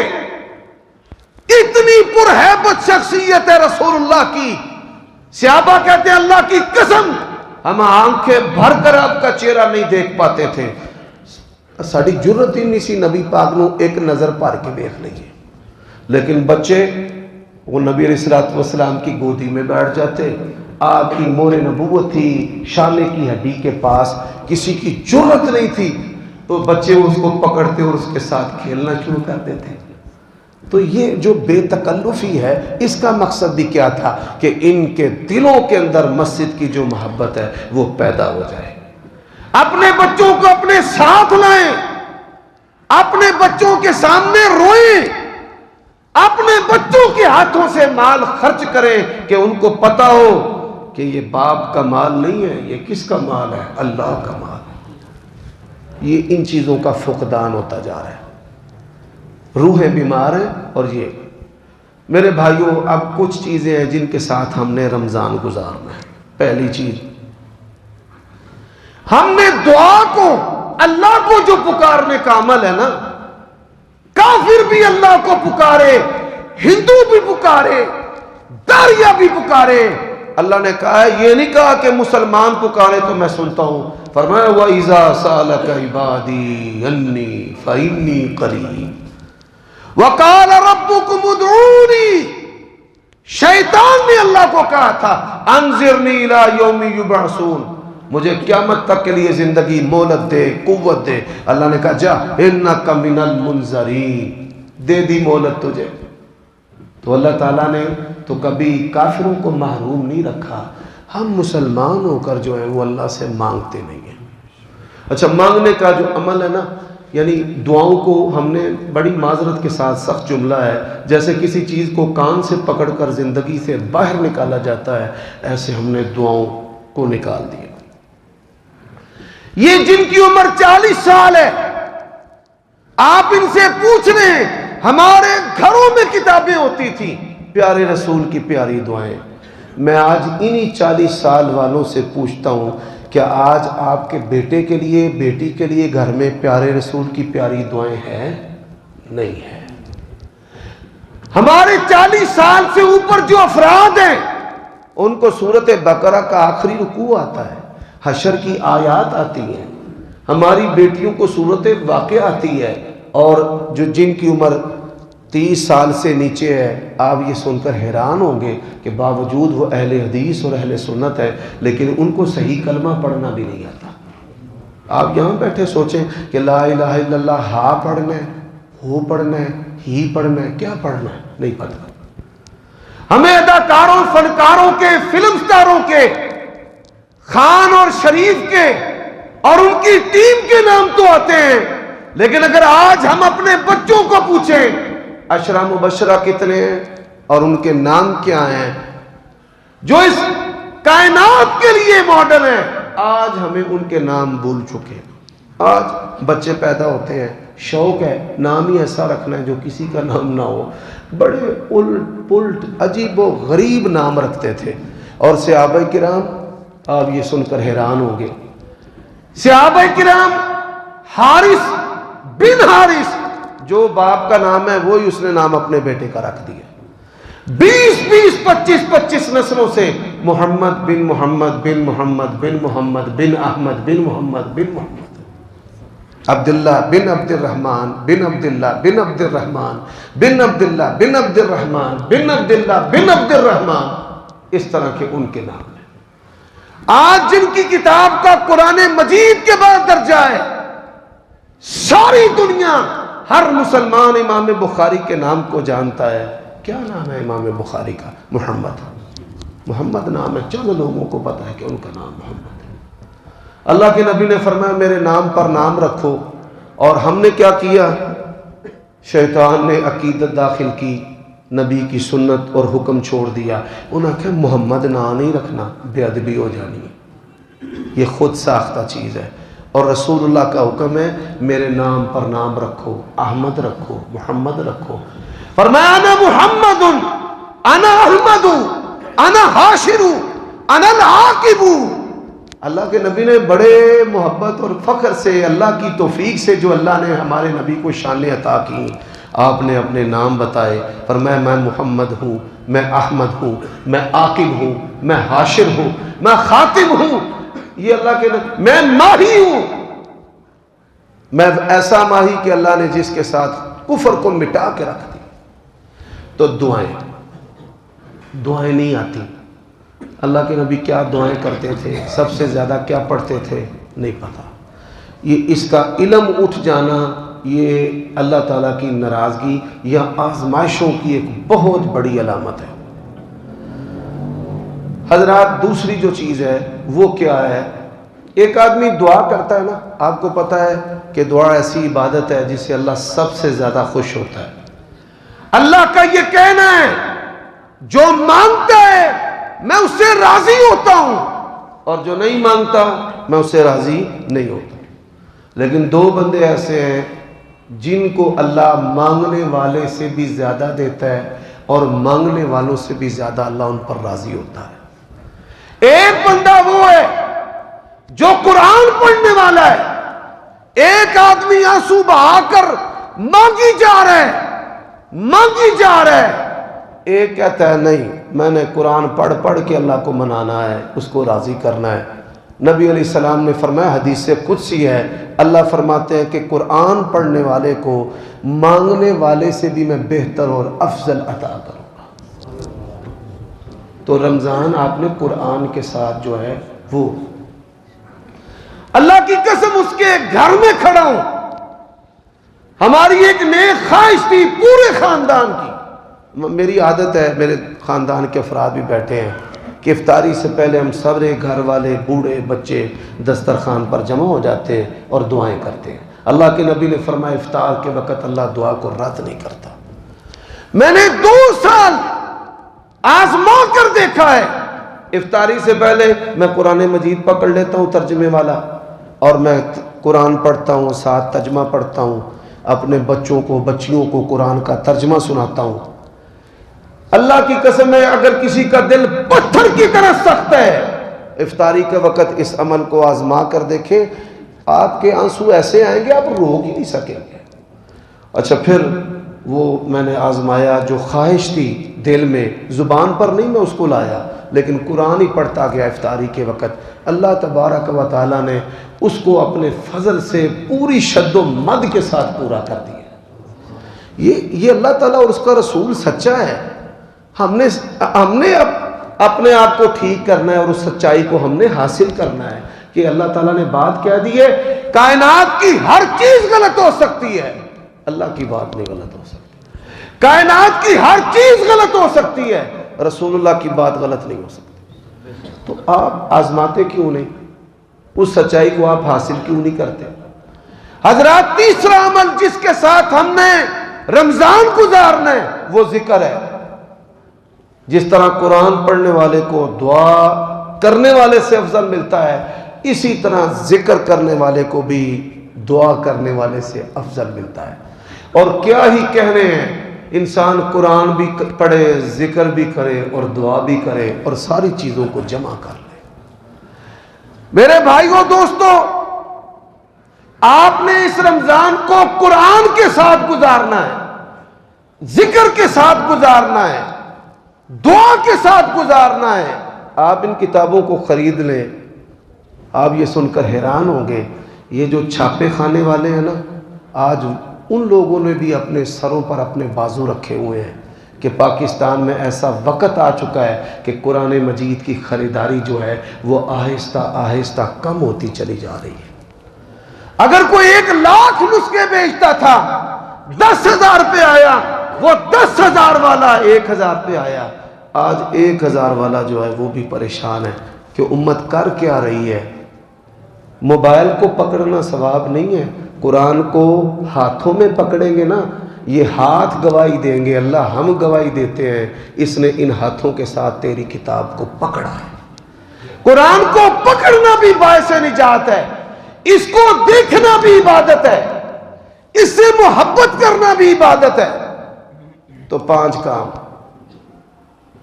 Speaker 1: اتنی پرہیبت شخصیت ہے رسول اللہ کی. صحابہ کہتے ہیں اللہ کی قسم ہم آنکھیں بھر کر آپ کا چہرہ نہیں دیکھ پاتے تھے. ساڑی جرت ہی نہیں سی نبی پاک نو ایک نظر پار کے دیکھ لئیے. لیکن بچے وہ نبی علیہ السلام کی گودی میں بیٹھ جاتے. آپ کی مور نبوت تھی, شانے کی ہڈی کے پاس کسی کی جرت نہیں تھی, تو بچے اس کو پکڑتے اور اس کے ساتھ کھیلنا شروع کر دیتے. تو یہ جو بے تکلفی ہے اس کا مقصد بھی کیا تھا کہ ان کے دلوں کے اندر مسجد کی جو محبت ہے وہ پیدا ہو جائے. اپنے بچوں کو اپنے ساتھ لائیں, اپنے بچوں کے سامنے روئیں, اپنے بچوں کے ہاتھوں سے مال خرچ کریں کہ ان کو پتا ہو کہ یہ باپ کا مال نہیں ہے, یہ کس کا مال ہے, اللہ کا مال ہے. یہ ان چیزوں کا فقدان ہوتا جا رہا ہے. روحیں بیمار ہیں. اور یہ میرے بھائیوں اب کچھ چیزیں ہیں جن کے ساتھ ہم نے رمضان گزارنا ہے. پہلی چیز, ہم نے دعا کو, اللہ کو جو پکارنے کا عمل ہے نا, کافر بھی اللہ کو پکارے, ہندو بھی پکارے, داریا بھی پکارے. اللہ نے کہا ہے, یہ نہیں کہا کہ مسلمان پکارے تو میں سنتا ہوں. فرمایا وَإِذَا سَأَلَكَ عِبَادِي أَنِّي فَإِنِّي قَرِيبٌ وَقَالَ رَبُّكُمُ ادْعُونِي. شیطان نے اللہ کو کہا تھا انذرنی الی یوم یبعثون, مجھے قیامت تک کے لیے زندگی مہلت دے, قوت دے. اللہ نے کہا جا انک من المنذرین, دے دی مہلت تجھے. تو اللہ تعالیٰ نے تو کبھی کافروں کو محروم نہیں رکھا. ہم مسلمان ہو کر جو ہیں وہ اللہ سے مانگتے نہیں ہیں. اچھا, مانگنے کا جو عمل ہے نا, یعنی دعاؤں کو ہم نے بڑی معذرت کے ساتھ, سخت جملہ ہے, جیسے کسی چیز کو کان سے پکڑ کر زندگی سے باہر نکالا جاتا ہے, ایسے ہم نے دعاؤں کو نکال دیا. یہ جن کی عمر 40 سال ہے, آپ ان سے پوچھ رہے ہیں, ہمارے گھروں میں کتابیں ہوتی تھیں, پیارے رسول کی پیاری دعائیں. میں آج انہی 40 سال والوں سے پوچھتا ہوں, کیا آج آپ کے بیٹے کے لیے, بیٹی کے لیے گھر میں پیارے رسول کی پیاری دعائیں ہیں؟ نہیں ہے. ہمارے 40 سال سے اوپر جو افراد ہیں ان کو سورۃ بقرہ کا آخری رکوع آتا ہے, حشر کی آیات آتی ہیں. ہماری بیٹیوں کو سورۃ واقعہ آتی ہے, اور جو جن کی عمر 30 سال سے نیچے ہے, آپ یہ سن کر حیران ہوں گے کہ باوجود وہ اہل حدیث اور اہل سنت ہے لیکن ان کو صحیح کلمہ پڑھنا بھی نہیں آتا. آپ یہاں بیٹھے سوچیں کہ لا الہ الا اللہ ہا پڑھنا ہے, ہو پڑھنا ہے, ہی پڑھنا ہے, کیا پڑھنا ہے, نہیں پتا. ہمیں اداکاروں, فنکاروں کے, فلم سٹاروں کے, خان اور شریف کے اور ان کی ٹیم کے نام تو آتے ہیں, لیکن اگر آج ہم اپنے بچوں کو پوچھیں عشرہ مبشرہ کتنے ہیں اور ان کے نام کیا ہیں, جو اس کائنات کے لیے ماڈل ہیں, آج ہمیں ان کے نام بھول چکے ہیں. آج بچے پیدا ہوتے ہیں, شوق ہے نام ہی ایسا رکھنا ہے جو کسی کا نام نہ ہو, بڑے الٹ پلٹ عجیب و غریب نام رکھتے تھے. اور صحابہ کرام, آپ یہ سن کر حیران ہوں گے, صحابہ کرام حارث بن حارث جو باپ کا نام ہے وہی اس نے نام اپنے بیٹے کا رکھ دیا. 20 25 نسلوں سے محمد بن محمد بن محمد بن محمد بن احمد بن محمد بن محمد، عبداللہ بن عبد الرحمن بن عبداللہ بن عبد الرحمن بن عبداللہ بن عبد الرحمن بن عبداللہ بن عبد الرحمن، اس طرح کے ان کے نام ہیں. آج جن کی کتاب کا قرآن مجید کے بعد درجہ ہے، ساری دنیا ہر مسلمان امام بخاری کے نام کو جانتا ہے. کیا نام ہے امام بخاری کا؟ محمد نام ہے. چند لوگوں کو پتا ہے کہ ان کا نام محمد ہے. اللہ کے نبی نے فرمایا میرے نام پر نام رکھو، اور ہم نے کیا کیا؟ شیطان نے عقیدت داخل کی، نبی کی سنت اور حکم چھوڑ دیا. انہوں نے کہا محمد نام نہیں رکھنا، بے ادبی ہو جانی ہے، یہ خود ساختہ چیز ہے. اور رسول اللہ کا حکم ہے میرے نام پر نام رکھو، احمد رکھو، محمد رکھو. فرمایا انا محمد انا احمد انا حاشر انا العاقب. اللہ کے نبی نے بڑے محبت اور فخر سے، اللہ کی توفیق سے جو اللہ نے ہمارے نبی کو شان عطا کی، آپ نے اپنے نام بتائے. فرمایا میں محمد ہوں، میں احمد ہوں، میں عاقب ہوں، میں حاشر ہوں، میں خاتم ہوں. یہ اللہ کے نبی، میں ماہی ہوں، میں ایسا ماہی کہ اللہ نے جس کے ساتھ کفر کو مٹا کے رکھ دی. تو دعائیں نہیں آتی. اللہ کے نبی کیا دعائیں کرتے تھے، سب سے زیادہ کیا پڑھتے تھے، نہیں پتا. یہ اس کا علم اٹھ جانا یہ اللہ تعالیٰ کی ناراضگی یا آزمائشوں کی ایک بہت بڑی علامت ہے. حضرات دوسری جو چیز ہے وہ کیا ہے؟ ایک آدمی دعا کرتا ہے نا، آپ کو پتا ہے کہ دعا ایسی عبادت ہے جس سے اللہ سب سے زیادہ خوش ہوتا ہے. اللہ کا یہ کہنا ہے جو مانگتا ہے میں اس سے راضی ہوتا ہوں، اور جو نہیں مانگتا میں اس سے راضی نہیں ہوتا. لیکن دو بندے ایسے ہیں جن کو اللہ مانگنے والے سے بھی زیادہ دیتا ہے اور مانگنے والوں سے بھی زیادہ اللہ ان پر راضی ہوتا ہے. ایک بندہ وہ ہے جو قرآن پڑھنے والا ہے، ایک آدمی آنسو بہا کر مانگی جا رہا ہے. ایک کہتا ہے نہیں، میں نے قرآن پڑھ پڑھ کے اللہ کو منانا ہے، اس کو راضی کرنا ہے. نبی علیہ السلام نے فرمایا، حدیث قدسی ہے، اللہ فرماتے ہیں کہ قرآن پڑھنے والے کو مانگنے والے سے بھی میں بہتر اور افضل عطا کروں گا. تو رمضان آپ نے قرآن کے ساتھ جو ہے وہ، اللہ کی قسم اس کے گھر میں کھڑا ہوں. ہماری ایک نیک خواہش تھی پورے خاندان کی. میری عادت ہے، میرے خاندان کے افراد بھی بیٹھے ہیں، کہ افطاری سے پہلے ہم سارے گھر والے بوڑھے بچے دسترخوان پر جمع ہو جاتے ہیں اور دعائیں کرتے ہیں. اللہ کے نبی نے فرمایا افطار کے وقت اللہ دعا کو رد نہیں کرتا. میں نے 2 سال آزما کر دیکھا ہے. افطاری سے پہلے میں قرآن مجید پکڑ لیتا ہوں ترجمے والا، اور میں قرآن پڑھتا ہوں، ساتھ ترجمہ پڑھتا ہوں، اپنے بچوں کو بچیوں کو قرآن کا ترجمہ سناتا ہوں. اللہ کی قسم ہے اگر کسی کا دل پتھر کی طرح سخت ہے، افطاری کے وقت اس عمل کو آزما کر دیکھیں، آپ کے آنسو ایسے آئیں گے آپ روک ہی نہیں سکیں گے. اچھا پھر وہ میں نے آزمایا، جو خواہش تھی دل میں، زبان پر نہیں میں اس کو لایا، لیکن قرآن ہی پڑھتا گیا افطاری کے وقت. اللہ تبارک و تعالیٰ نے اس کو اپنے فضل سے پوری شد و مد کے ساتھ پورا کر دیا. یہ اللہ تعالیٰ اور اس کا رسول سچا ہے. ہم نے اپنے آپ کو ٹھیک کرنا ہے اور اس سچائی کو ہم نے حاصل کرنا ہے کہ اللہ تعالیٰ نے بات کہہ دی ہے. کائنات کی ہر چیز غلط ہو سکتی ہے، اللہ کی بات نہیں غلط ہو سکتی. کائنات کی ہر چیز غلط ہو سکتی ہے، رسول اللہ کی بات غلط نہیں ہو سکتی. تو آپ آزماتے کیوں نہیں؟ اس سچائی کو آپ حاصل کیوں نہیں کرتے؟ حضرات تیسرا عمل جس کے ساتھ ہم نے رمضان گزارنا ہے وہ ذکر ہے. جس طرح قرآن پڑھنے والے کو دعا کرنے والے سے افضل ملتا ہے، اسی طرح ذکر کرنے والے کو بھی دعا کرنے والے سے افضل ملتا ہے. اور کیا ہی کہنے ہیں، انسان قرآن بھی پڑھے، ذکر بھی کرے اور دعا بھی کرے اور ساری چیزوں کو جمع کر لے. میرے بھائیوں دوستو، آپ نے اس رمضان کو قرآن کے ساتھ گزارنا ہے، ذکر کے ساتھ گزارنا ہے، دعا کے ساتھ گزارنا ہے۔ آپ ان کتابوں کو خرید لیں۔ آپ یہ سن کر حیران ہوں گے، یہ جو چھاپے خانے والے ہیں نا، آج ان لوگوں نے بھی اپنے سروں پر اپنے بازو رکھے ہوئے ہیں کہ پاکستان میں ایسا وقت آ چکا ہے کہ قرآن مجید کی خریداری جو ہے وہ آہستہ آہستہ کم ہوتی چلی جا رہی ہے۔ اگر کوئی 1,00,000 نسخے بیچتا تھا، 10,000 پہ آیا، وہ 10,000 والا 1,000 پہ آیا۔ آج 1,000 والا جو ہے وہ بھی پریشان ہے کہ امت کر کیا رہی ہے۔ موبائل کو پکڑنا ثواب نہیں ہے، قرآن کو ہاتھوں میں پکڑیں گے نا، یہ ہاتھ گواہی دیں گے، اللہ ہم گواہی دیتے ہیں اس نے ان ہاتھوں کے ساتھ تیری کتاب کو پکڑا ہے۔ قرآن کو پکڑنا بھی باعث نجات ہے، اس کو دیکھنا بھی عبادت ہے، اس سے محبت کرنا بھی عبادت ہے۔ تو 5 کام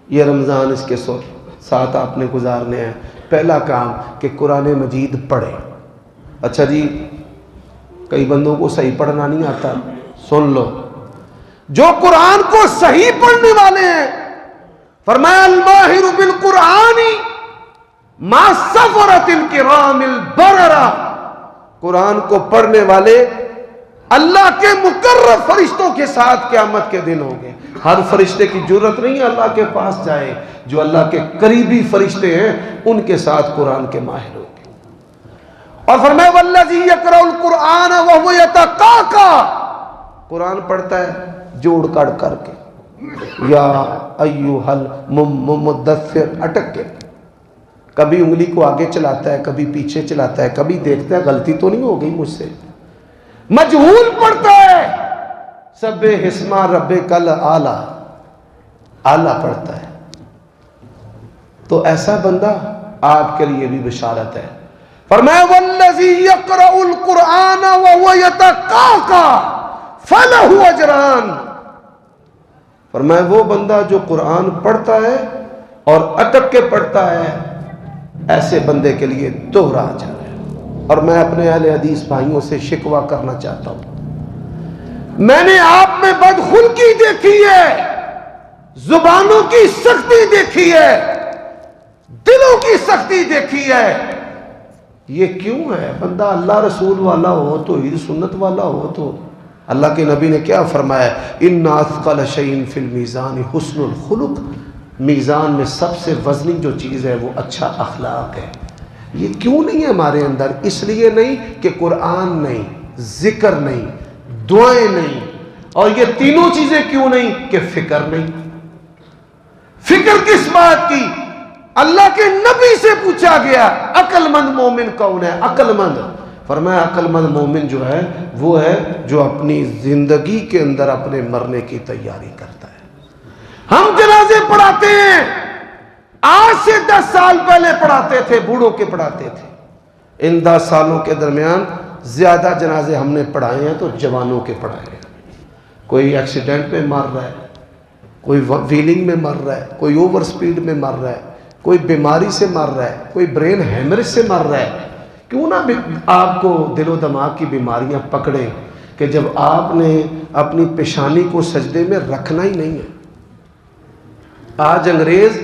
Speaker 1: یہ رمضان اس کے ساتھ آپ نے گزارنے ہیں۔ پہلا کام کہ قرآن مجید پڑھیں۔ اچھا جی، کئی بندوں کو صحیح پڑھنا نہیں آتا، سن لو، جو قرآن کو صحیح پڑھنے والے ہیں، فرمایا الماہر بالقرآن ما سفرت الکرام البررہ، قرآن کو پڑھنے والے اللہ کے مقرب فرشتوں کے ساتھ قیامت کے دن ہوں گے۔ ہر فرشتے کی جرت نہیں ہے اللہ کے پاس جائے، جو اللہ کے قریبی فرشتے ہیں ان کے ساتھ قرآن کے ماہر ہوں گے۔ اور فرمایا والذی یقرأ القرآن وهو یتقاقا، قرآن پڑھتا ہے جوڑ کر کر کے، یا ایھا المدثر اٹک کے، کبھی انگلی کو آگے چلاتا ہے، کبھی پیچھے چلاتا ہے، کبھی دیکھتا ہے غلطی تو نہیں ہو گئی مجھ سے، مجہول پڑھتا ہے، سبح اسم ربک الاعلی، اعلیٰ پڑھتا ہے۔ تو ایسا بندہ آپ کے لیے بھی بشارت ہے۔ فرمایا والذی یقرأ القرآن وهو یتقاقا فلہ اجران، فرمایا وہ بندہ جو قرآن پڑھتا ہے اور اٹک کے پڑھتا ہے، ایسے بندے کے لیے دوہرا اجر ہے۔ اور میں اپنے اہل حدیث بھائیوں سے شکوہ کرنا چاہتا ہوں، میں نے آپ میں بدخلقی دیکھی ہے، زبانوں کی سختی دیکھی ہے، دلوں کی سختی دیکھی ہے۔ یہ کیوں ہے؟ بندہ اللہ رسول والا ہو، توحید سنت والا ہو تو اللہ کے نبی نے کیا فرمایا؟ ان اثقل شیء فی المیزان حسن الخلق، میزان میں سب سے وزنی جو چیز ہے وہ اچھا اخلاق ہے۔ یہ کیوں نہیں ہے ہمارے اندر؟ اس لیے نہیں کہ قرآن نہیں، ذکر نہیں، دعائیں نہیں، اور یہ تینوں چیزیں کیوں نہیں کہ فکر نہیں۔ فکر کس بات کی؟ اللہ کے نبی سے پوچھا گیا عقل مند مومن کون ہے؟ عقل مند، فرمایا عقل مند مومن جو ہے وہ ہے جو اپنی زندگی کے اندر اپنے مرنے کی تیاری کرتا ہے۔ ہم جنازے پڑھاتے ہیں، آج سے 10 سال پہلے پڑھاتے تھے، بوڑھوں کے پڑھاتے تھے۔ ان 10 سالوں کے درمیان زیادہ جنازے ہم نے پڑھائے ہیں تو جوانوں کے پڑھائے ہیں۔ کوئی ایکسیڈنٹ میں مر رہا ہے، کوئی ویلنگ میں مر رہا ہے، کوئی اوور سپیڈ میں مر رہا ہے، کوئی بیماری سے مر رہا ہے، کوئی برین ہیمریج سے مر رہا ہے۔ کیوں نہ آپ کو دل و دماغ کی بیماریاں پکڑیں کہ جب آپ نے اپنی پیشانی کو سجدے میں رکھنا ہی نہیں ہے۔ آج انگریز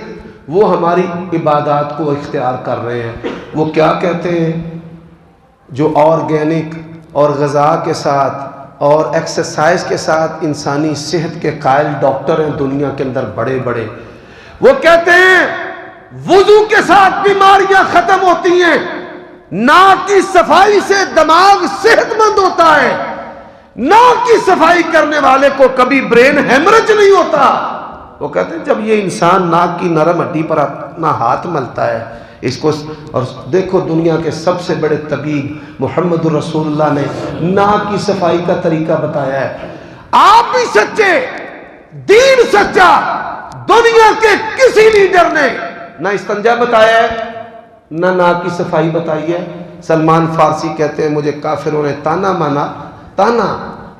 Speaker 1: وہ ہماری عبادات کو اختیار کر رہے ہیں۔ وہ کیا کہتے ہیں؟ جو آرگینک اور غذا کے ساتھ اور ایکسرسائز کے ساتھ انسانی صحت کے قائل ڈاکٹر ہیں دنیا کے اندر بڑے بڑے، وہ کہتے ہیں وضو کے ساتھ بیماریاں ختم ہوتی ہیں، ناک کی صفائی سے دماغ صحت مند ہوتا ہے، ناک کی صفائی کرنے والے کو کبھی برین ہیمرج نہیں ہوتا۔ وہ کہتے ہیں جب یہ انسان ناک کی نرم ہڈی پر اپنا ہاتھ ملتا ہے اس کو، اور دیکھو دنیا کے سب سے بڑے طبیب محمد رسول اللہ نے ناک کی صفائی کا طریقہ بتایا ہے۔ آپ بھی سچے، دین سچا، دنیا کے کسی لیڈر نے نہ استنجا بتایا ہے نہ ناک کی صفائی بتائی ہے۔ سلمان فارسی کہتے ہیں مجھے کافروں نے تانا مانا، تانا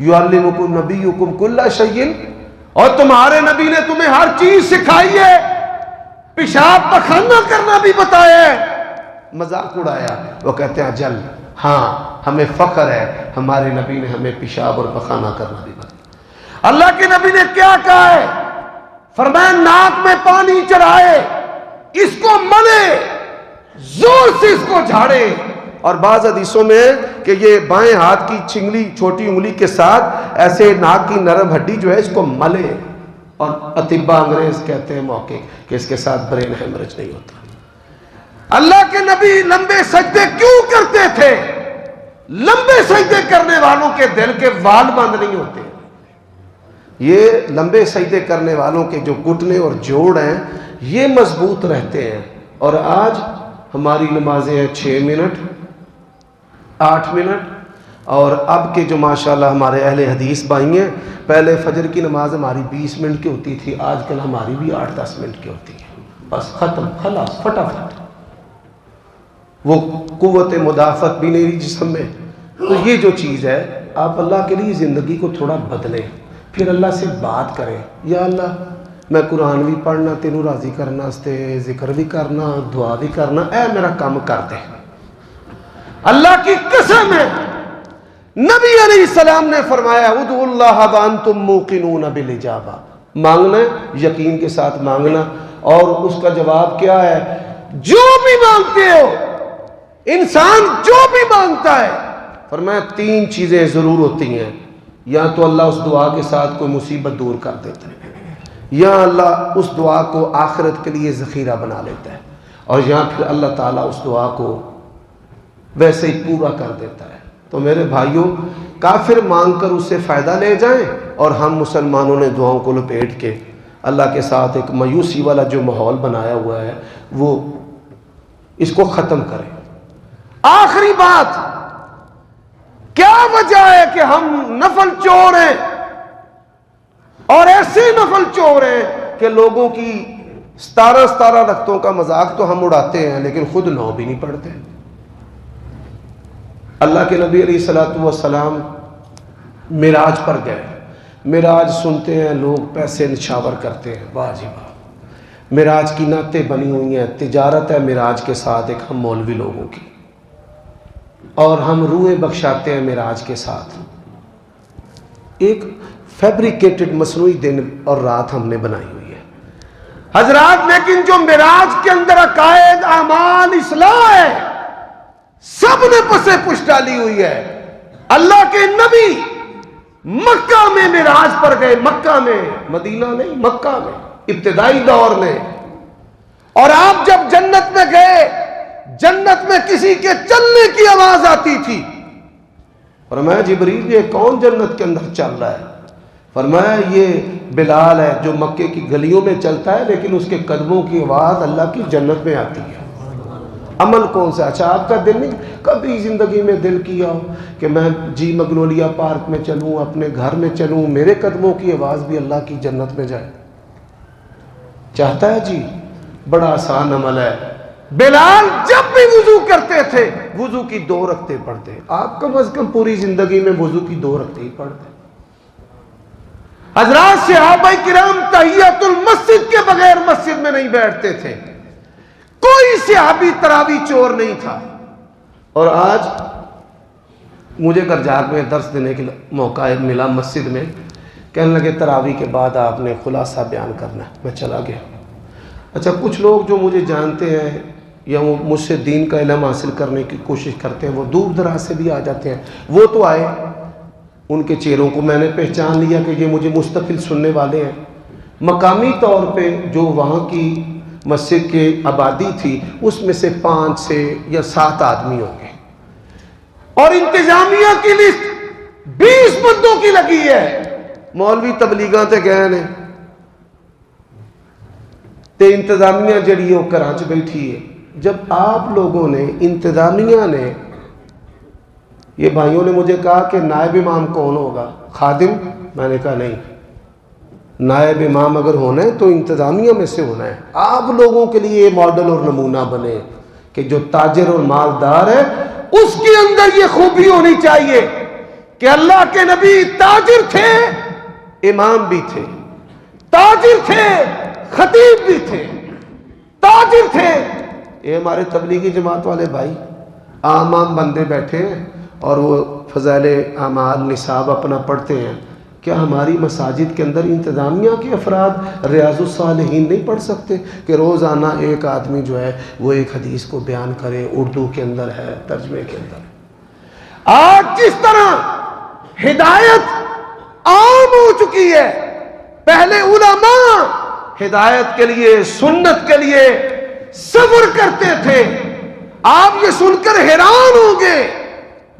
Speaker 1: یعلمکم نبیکم کل شیء، اور تمہارے نبی نے تمہیں ہر چیز سکھائی ہے، پیشاب پخانہ کرنا بھی بتایا ہے، مذاق اڑایا۔ وہ کہتے ہیں اجل ہاں ہمیں فخر ہے ہمارے نبی نے ہمیں پیشاب اور پخانہ کرنا بھی بتایا۔ اللہ کے نبی نے کیا کہا ہے؟ فرمایا ناک میں پانی چڑھائے، اس کو ملے، زور سے اس کو جھاڑے، اور بعض حدیثوں میں کہ یہ بائیں ہاتھ کی چنگلی چھوٹی انگلی کے ساتھ ایسے ناک کی نرم ہڈی جو ہے اس کو ملے، اور اطباء انگریز کہتے ہیں موقع کہ اس کے ساتھ برین ہیمرج نہیں ہوتا۔ اللہ کے نبی لمبے سجدے کیوں کرتے تھے؟ لمبے سجدے کرنے والوں کے دل کے وال بند نہیں ہوتے۔ یہ لمبے سجدے کرنے والوں کے جو گھٹنے اور جوڑ ہیں یہ مضبوط رہتے ہیں۔ اور آج ہماری نمازیں ہیں 6 منٹ 8 منٹ، اور اب کے جو ماشاءاللہ ہمارے اہل حدیث بھائی ہیں، پہلے فجر کی نماز ہماری 20 منٹ کی ہوتی تھی، آج کل ہماری بھی 8-10 منٹ کی ہوتی ہے، بس ختم خلاص فٹافٹ، وہ قوت مدافعت بھی نہیں رہی جسم میں۔ تو یہ جو چیز ہے، آپ اللہ کے لیے زندگی کو تھوڑا بدلیں، پھر اللہ سے بات کریں، یا اللہ میں قرآن بھی پڑھنا، تینوں راضی کرنا، ذکر بھی کرنا، دعا بھی کرنا، اے میرا کام کر دے۔ اللہ کی قسم ہے، نبی علیہ السلام نے فرمایا ادعوا اللہ وانتم موقنون بالاجابہ، مانگنا ہے یقین کے ساتھ مانگنا، اور اس کا جواب کیا ہے؟ جو بھی مانگتے ہو، انسان جو بھی مانگتا ہے، فرمایا 3 چیزیں ضرور ہوتی ہیں، یا تو اللہ اس دعا کے ساتھ کوئی مصیبت دور کر دیتا ہے، یا اللہ اس دعا کو آخرت کے لیے ذخیرہ بنا لیتا ہے، اور یا پھر اللہ تعالیٰ اس دعا کو ویسے ہی پورا کر دیتا ہے۔ تو میرے بھائیوں، کافر مانگ کر اس سے فائدہ لے جائیں، اور ہم مسلمانوں نے دعاؤں کو لپیٹ کے اللہ کے ساتھ ایک مایوسی والا جو ماحول بنایا ہوا ہے وہ اس کو ختم کریں۔ آخری بات، کیا وجہ ہے کہ ہم نفل چور ہیں، اور ایسے نفل چور ہیں کہ لوگوں کی 17 رکعتوں کا مذاق تو ہم اڑاتے ہیں لیکن خود 9 بھی نہیں پڑھتے۔ اللہ کے نبی علیہ السلام معراج پر گئے، معراج سنتے ہیں لوگ پیسے نچھاور کرتے ہیں، واہ جی واہ، معراج کی نعتیں بنی ہوئی ہیں، تجارت ہے معراج کے ساتھ ایک ہم مولوی لوگوں کی، اور ہم روحیں بخشاتے ہیں معراج کے ساتھ، ایک فیبریکیٹڈ مصنوعی دن اور رات ہم نے بنائی ہوئی ہے حضرات۔ لیکن جو معراج کے اندر عقائد، اعمال، اصلاح ہے، سب نے پسے پش ڈالی ہوئی ہے۔ اللہ کے نبی مکہ میں معراج پر گئے، مکہ میں، مدینہ نہیں، مکہ میں، ابتدائی دور میں، اور آپ جب جنت میں گئے، جنت میں کسی کے چلنے کی آواز آتی تھی، فرمایا جبریل یہ کون جنت کے اندر چل رہا ہے؟ فرمایا یہ بلال ہے جو مکے کی گلیوں میں چلتا ہے لیکن اس کے قدموں کی آواز اللہ کی جنت میں آتی ہے۔ عمل کون سا؟ اچھا آپ کا دل نہیں کبھی زندگی میں دل کیا ہو کہ میں جی مگنولیا پارک میں چلوں، اپنے گھر میں چلوں، میرے قدموں کی آواز بھی اللہ کی جنت میں جائے؟ چاہتا ہے جی؟ بڑا آسان عمل ہے۔ بلال جب بھی وضو کرتے تھے وضو کی 2 رکعتیں پڑھتے، آپ کم از کم پوری زندگی میں وضو کی 2 رکعتیں ہی پڑھتے۔ حضرات صحابہ کرام تحیۃ المسجد کے بغیر مسجد میں نہیں بیٹھتے تھے، کوئی صحابی تراوی چور نہیں تھا۔ اور آج مجھے گرجاک میں درس دینے کے موقع ملا مسجد میں، کہنے لگے تراوی کے بعد آپ نے خلاصہ بیان کرنا ہے، میں چلا گیا۔ اچھا کچھ لوگ جو مجھے جانتے ہیں یا وہ مجھ سے دین کا علم حاصل کرنے کی کوشش کرتے ہیں، وہ دور دراز سے بھی آ جاتے ہیں، وہ تو آئے، ان کے چہروں کو میں نے پہچان لیا کہ یہ مجھے مستقل سننے والے ہیں۔ مقامی طور پہ جو وہاں کی مسجد کی آبادی تھی اس میں سے 5 سے یا 7 آدمی ہوں گے، اور انتظامیہ کی لسٹ 20 بندوں کی لگی ہے۔ مولوی تبلیغاں تے گئے نے تے انتظامیہ جڑی وہ کراچ بیٹھی ہے۔ جب آپ لوگوں نے، انتظامیہ نے، یہ بھائیوں نے مجھے کہا کہ نائب امام کون ہوگا؟ خادم؟ میں نے کہا نہیں، نائب امام اگر ہونا ہے تو انتظامیہ میں سے ہونا ہے۔ آپ لوگوں کے لیے یہ ماڈل اور نمونہ بنے کہ جو تاجر اور مالدار ہے اس کے اندر یہ خوبی ہونی چاہیے کہ اللہ کے نبی تاجر تھے، امام بھی تھے، تاجر تھے، خطیب بھی تھے، تاجر تھے۔ یہ ہمارے تبلیغی جماعت والے بھائی عام بندے بیٹھے ہیں اور وہ فضائل اعمال نصاب اپنا پڑھتے ہیں. کیا ہماری مساجد کے اندر انتظامیہ کے افراد ریاض الصالحین نہیں پڑھ سکتے کہ روزانہ ایک آدمی جو ہے وہ ایک حدیث کو بیان کرے؟ اردو کے اندر ہے، ترجمے کے اندر. آج جس طرح ہدایت عام ہو چکی ہے، پہلے علماء ہدایت کے لیے، سنت کے لیے صبر کرتے تھے. آپ یہ سن کر حیران ہوں گے،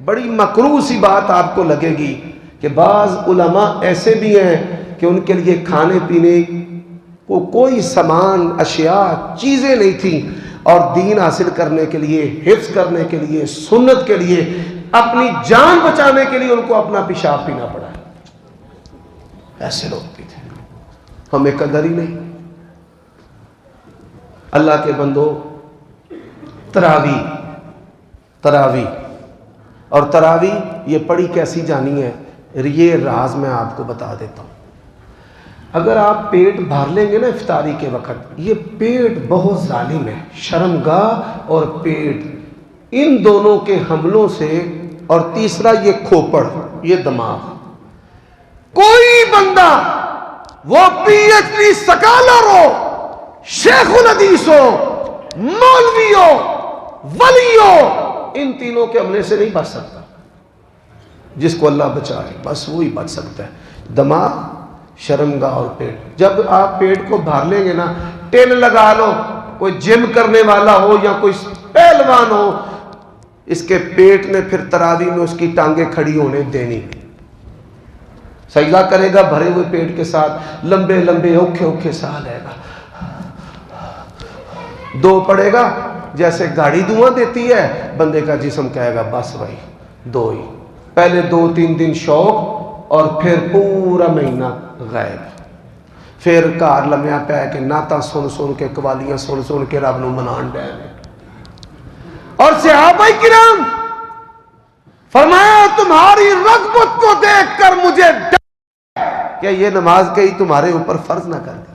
Speaker 1: بڑی مکروہ سی بات آپ کو لگے گی کہ بعض علماء ایسے بھی ہیں کہ ان کے لیے کھانے پینے کو کوئی سامان، اشیاء، چیزیں نہیں تھیں، اور دین حاصل کرنے کے لیے، حفظ کرنے کے لیے، سنت کے لیے، اپنی جان بچانے کے لیے ان کو اپنا پیشاب پینا پڑا. ایسے لوگ بھی تھے. ہمیں قدر ہی نہیں. اللہ کے بندو، تراوی اور تراوی یہ پڑھی کیسی جانی ہے، یہ راز میں آپ کو بتا دیتا ہوں. اگر آپ پیٹ بھر لیں گے نا افطاری کے وقت، یہ پیٹ بہت ظالم ہے. شرمگاہ اور پیٹ، ان دونوں کے حملوں سے، اور تیسرا یہ کھوپڑ، یہ دماغ. کوئی بندہ وہ پی ایچ ڈی سکالر ہو، شیخ الحدیث ہو، مولوی ہو، ولی ہو، ان تینوں کے حملے سے نہیں بچ سکتا. جس کو اللہ بچائے بس وہی بچ سکتا ہے. دماغ، شرمگاہ اور پیٹ. جب آپ پیٹ کو بھر لیں گے نا، ٹین لگا لو، کوئی جم کرنے والا ہو یا کوئی پہلوان ہو، اس کے پیٹ نے پھر تراویح میں اس کی ٹانگیں کھڑی ہونے دینی. سجدہ کرے گا بھرے ہوئے پیٹ کے ساتھ، لمبے لمبے اوکھے اوکھے ساہ لے گا. دو پڑے گا جیسے گاڑی دھواں دیتی ہے، بندے کا جسم کہے گا بس بھائی دو ہی. پہلے 2-3 دن شوق اور پھر پورا مہینہ غائب. پھر گھر لمیا پہ کے نعتاں سن سن کے، قوالیاں سن سن کے رب نو منان ڈے. اور صحابہ کرام فرمایا تمہاری رغبت کو دیکھ کر مجھے ڈر کہ یہ نماز کہیں تمہارے اوپر فرض نہ کر دی.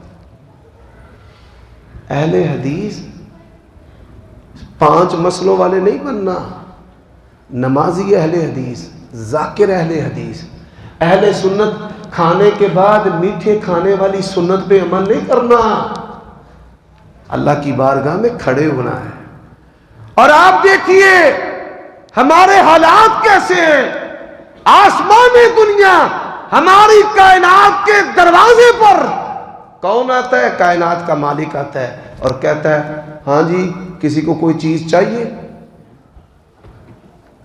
Speaker 1: اہل حدیث 5 مسلوں والے نہیں بننا. نمازی اہل حدیث، ذاکر اہل حدیث، اہل سنت. کھانے کے بعد میٹھے کھانے والی سنت پہ عمل نہیں کرنا، اللہ کی بارگاہ میں کھڑے ہونا ہے. اور آپ دیکھیے ہمارے حالات کیسے ہیں. آسمان دنیا، ہماری کائنات کے دروازے پر کون آتا ہے؟ کائنات کا مالک آتا ہے اور کہتا ہے ہاں جی کسی کو کوئی چیز چاہیے.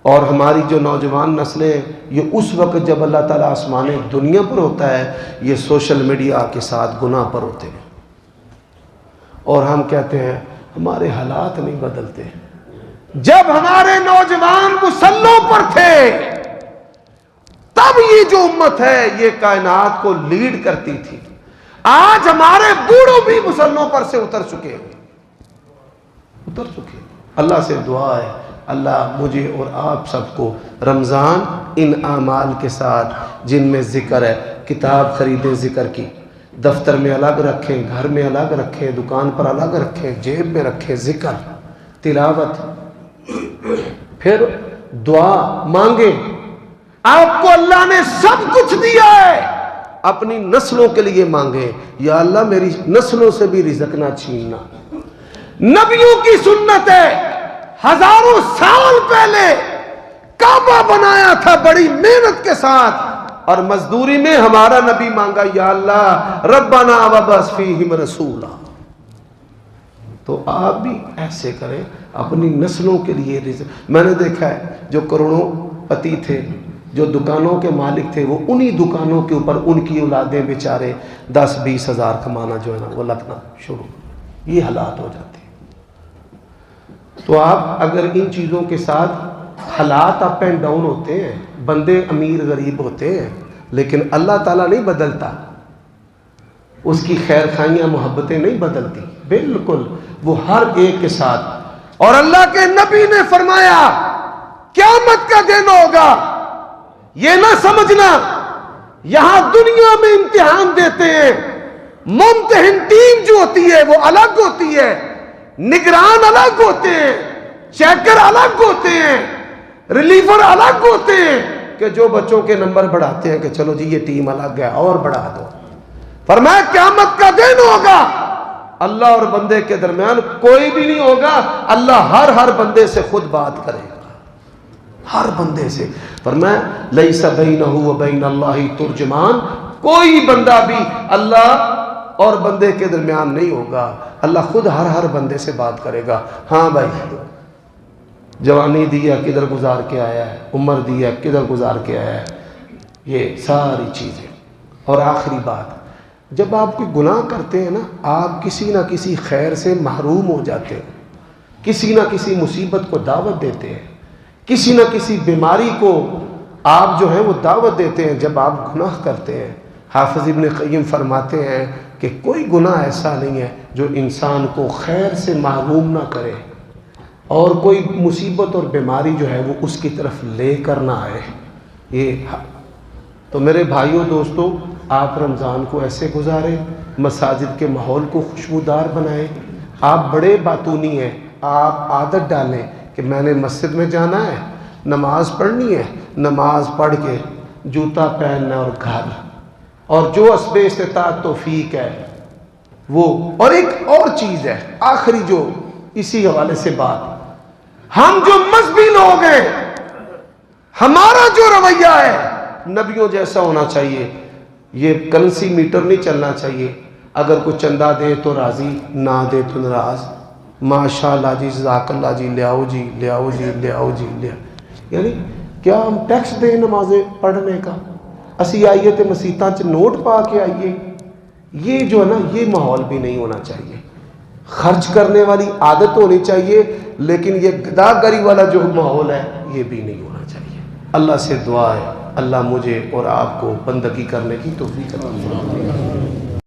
Speaker 1: اور ہماری جو نوجوان نسلیں، یہ اس وقت جب اللہ تعالیٰ آسمان دنیا پر ہوتا ہے، یہ سوشل میڈیا کے ساتھ گناہ پر ہوتے ہیں. اور ہم کہتے ہیں ہمارے حالات نہیں بدلتے. جب ہمارے نوجوان مسلوں پر تھے تب یہ جو امت ہے یہ کائنات کو لیڈ کرتی تھی. آج ہمارے بوڑھوں بھی مسلوں پر سے اتر چکے. اللہ سے دعا ہے اللہ مجھے اور آپ سب کو رمضان ان اعمال کے ساتھ جن میں ذکر ہے، کتاب خریدیں ذکر کی، دفتر میں الگ رکھیں، گھر میں الگ رکھیں، دکان پر الگ رکھیں، جیب میں رکھیں، ذکر، تلاوت، پھر دعا مانگیں. آپ کو اللہ نے سب کچھ دیا ہے، اپنی نسلوں کے لیے مانگیں یا اللہ میری نسلوں سے بھی رزق نہ چھیننا. نبیوں کی سنت ہے، ہزاروں سال پہلے کعبہ بنایا تھا بڑی محنت کے ساتھ، اور مزدوری میں ہمارا نبی مانگا یا اللہ ربنا وبعث فیہم رسولا. تو آپ بھی ایسے کریں اپنی نسلوں کے لیے رزق. میں نے دیکھا ہے جو کروڑوں پتی تھے، جو دکانوں کے مالک تھے، وہ انہی دکانوں کے اوپر ان کی اولادیں بیچارے 10-20 ہزار کمانا جو ہے نا وہ لگنا شروع. یہ حالات ہو جاتے ہیں. تو آپ اگر ان چیزوں کے ساتھ، حالات اپ اینڈ ڈاؤن ہوتے ہیں، بندے امیر غریب ہوتے ہیں، لیکن اللہ تعالیٰ نہیں بدلتا، اس کی خیر خائیاں محبتیں نہیں بدلتی. بالکل وہ ہر ایک کے ساتھ. اور اللہ کے نبی نے فرمایا قیامت کا دن ہوگا، یہ نہ سمجھنا یہاں دنیا میں امتحان دیتے ہیں، ممتحن ٹیم جو ہوتی ہے وہ الگ ہوتی ہے، نگران الگ ہوتے ہیں، چیکر الگ ہوتے ہیں، ریلیفر الگ ہوتے ہیں کہ جو بچوں کے نمبر بڑھاتے ہیں کہ چلو جی یہ ٹیم الگ ہے اور بڑھا دو۔ فرمایا قیامت کا دن ہوگا، اللہ اور بندے کے درمیان کوئی بھی نہیں ہوگا، اللہ ہر بندے سے خود بات کرے گا، ہر بندے سے۔ فرمایا لیس بینہ و بین اللہ ترجمان، کوئی بندہ بھی اللہ اور بندے کے درمیان نہیں ہوگا، اللہ خود ہر بندے سے بات کرے گا۔ ہاں بھائی جوانی دی ہے کدھر گزار کے آیا ہے، عمر دی ہے کدھر گزار کے آیا ہے، یہ ساری چیزیں۔ اور آخری بات، جب آپ کوئی گناہ کرتے ہیں نا، آپ کسی نہ کسی خیر سے محروم ہو جاتے ہیں، کسی نہ کسی مصیبت کو دعوت دیتے ہیں، کسی نہ کسی بیماری کو آپ جو ہے وہ دعوت دیتے ہیں جب آپ گناہ کرتے ہیں۔ حافظ ابن قیم فرماتے ہیں کہ کوئی گناہ ایسا نہیں ہے جو انسان کو خیر سے محروم نہ کرے اور کوئی مصیبت اور بیماری جو ہے وہ اس کی طرف لے کر نہ آئے۔ یہ تو میرے بھائیوں دوستوں، آپ رمضان کو ایسے گزاریں، مساجد کے ماحول کو خوشبودار بنائیں۔ آپ بڑے باتونی ہیں، آپ عادت ڈالیں کہ میں نے مسجد میں جانا ہے، نماز پڑھنی ہے، نماز پڑھ کے جوتا پہننا اور گھر، اور جو حسب استطاعت توفیق ہے وہ۔ اور ایک اور چیز ہے آخری جو اسی حوالے سے بات، ہم جو مذہبی لوگ ہیں ہمارا جو رویہ ہے نبیوں جیسا ہونا چاہیے، یہ کرنسی میٹر نہیں چلنا چاہیے، اگر کوئی چندہ دے تو راضی، نہ دے تو ناراض، ماشاء اللہ جی، جزاک اللہ جی، لے آؤ جی، لے آؤ جی، لے آؤ جی، لے آؤ۔ یعنی کیا ہم ٹیکس دیں نمازیں پڑھنے کا؟ اسی آئیے تے مسیطاں چ نوٹ پا کے آئیے، یہ جو ہے نا یہ ماحول بھی نہیں ہونا چاہیے۔ خرچ کرنے والی عادت ہونی چاہیے، لیکن یہ گداگری والا جو ماحول ہے یہ بھی نہیں ہونا چاہیے۔ اللہ سے دعا ہے اللہ مجھے اور آپ کو بندگی کرنے کی توفیق عطا فرمائے۔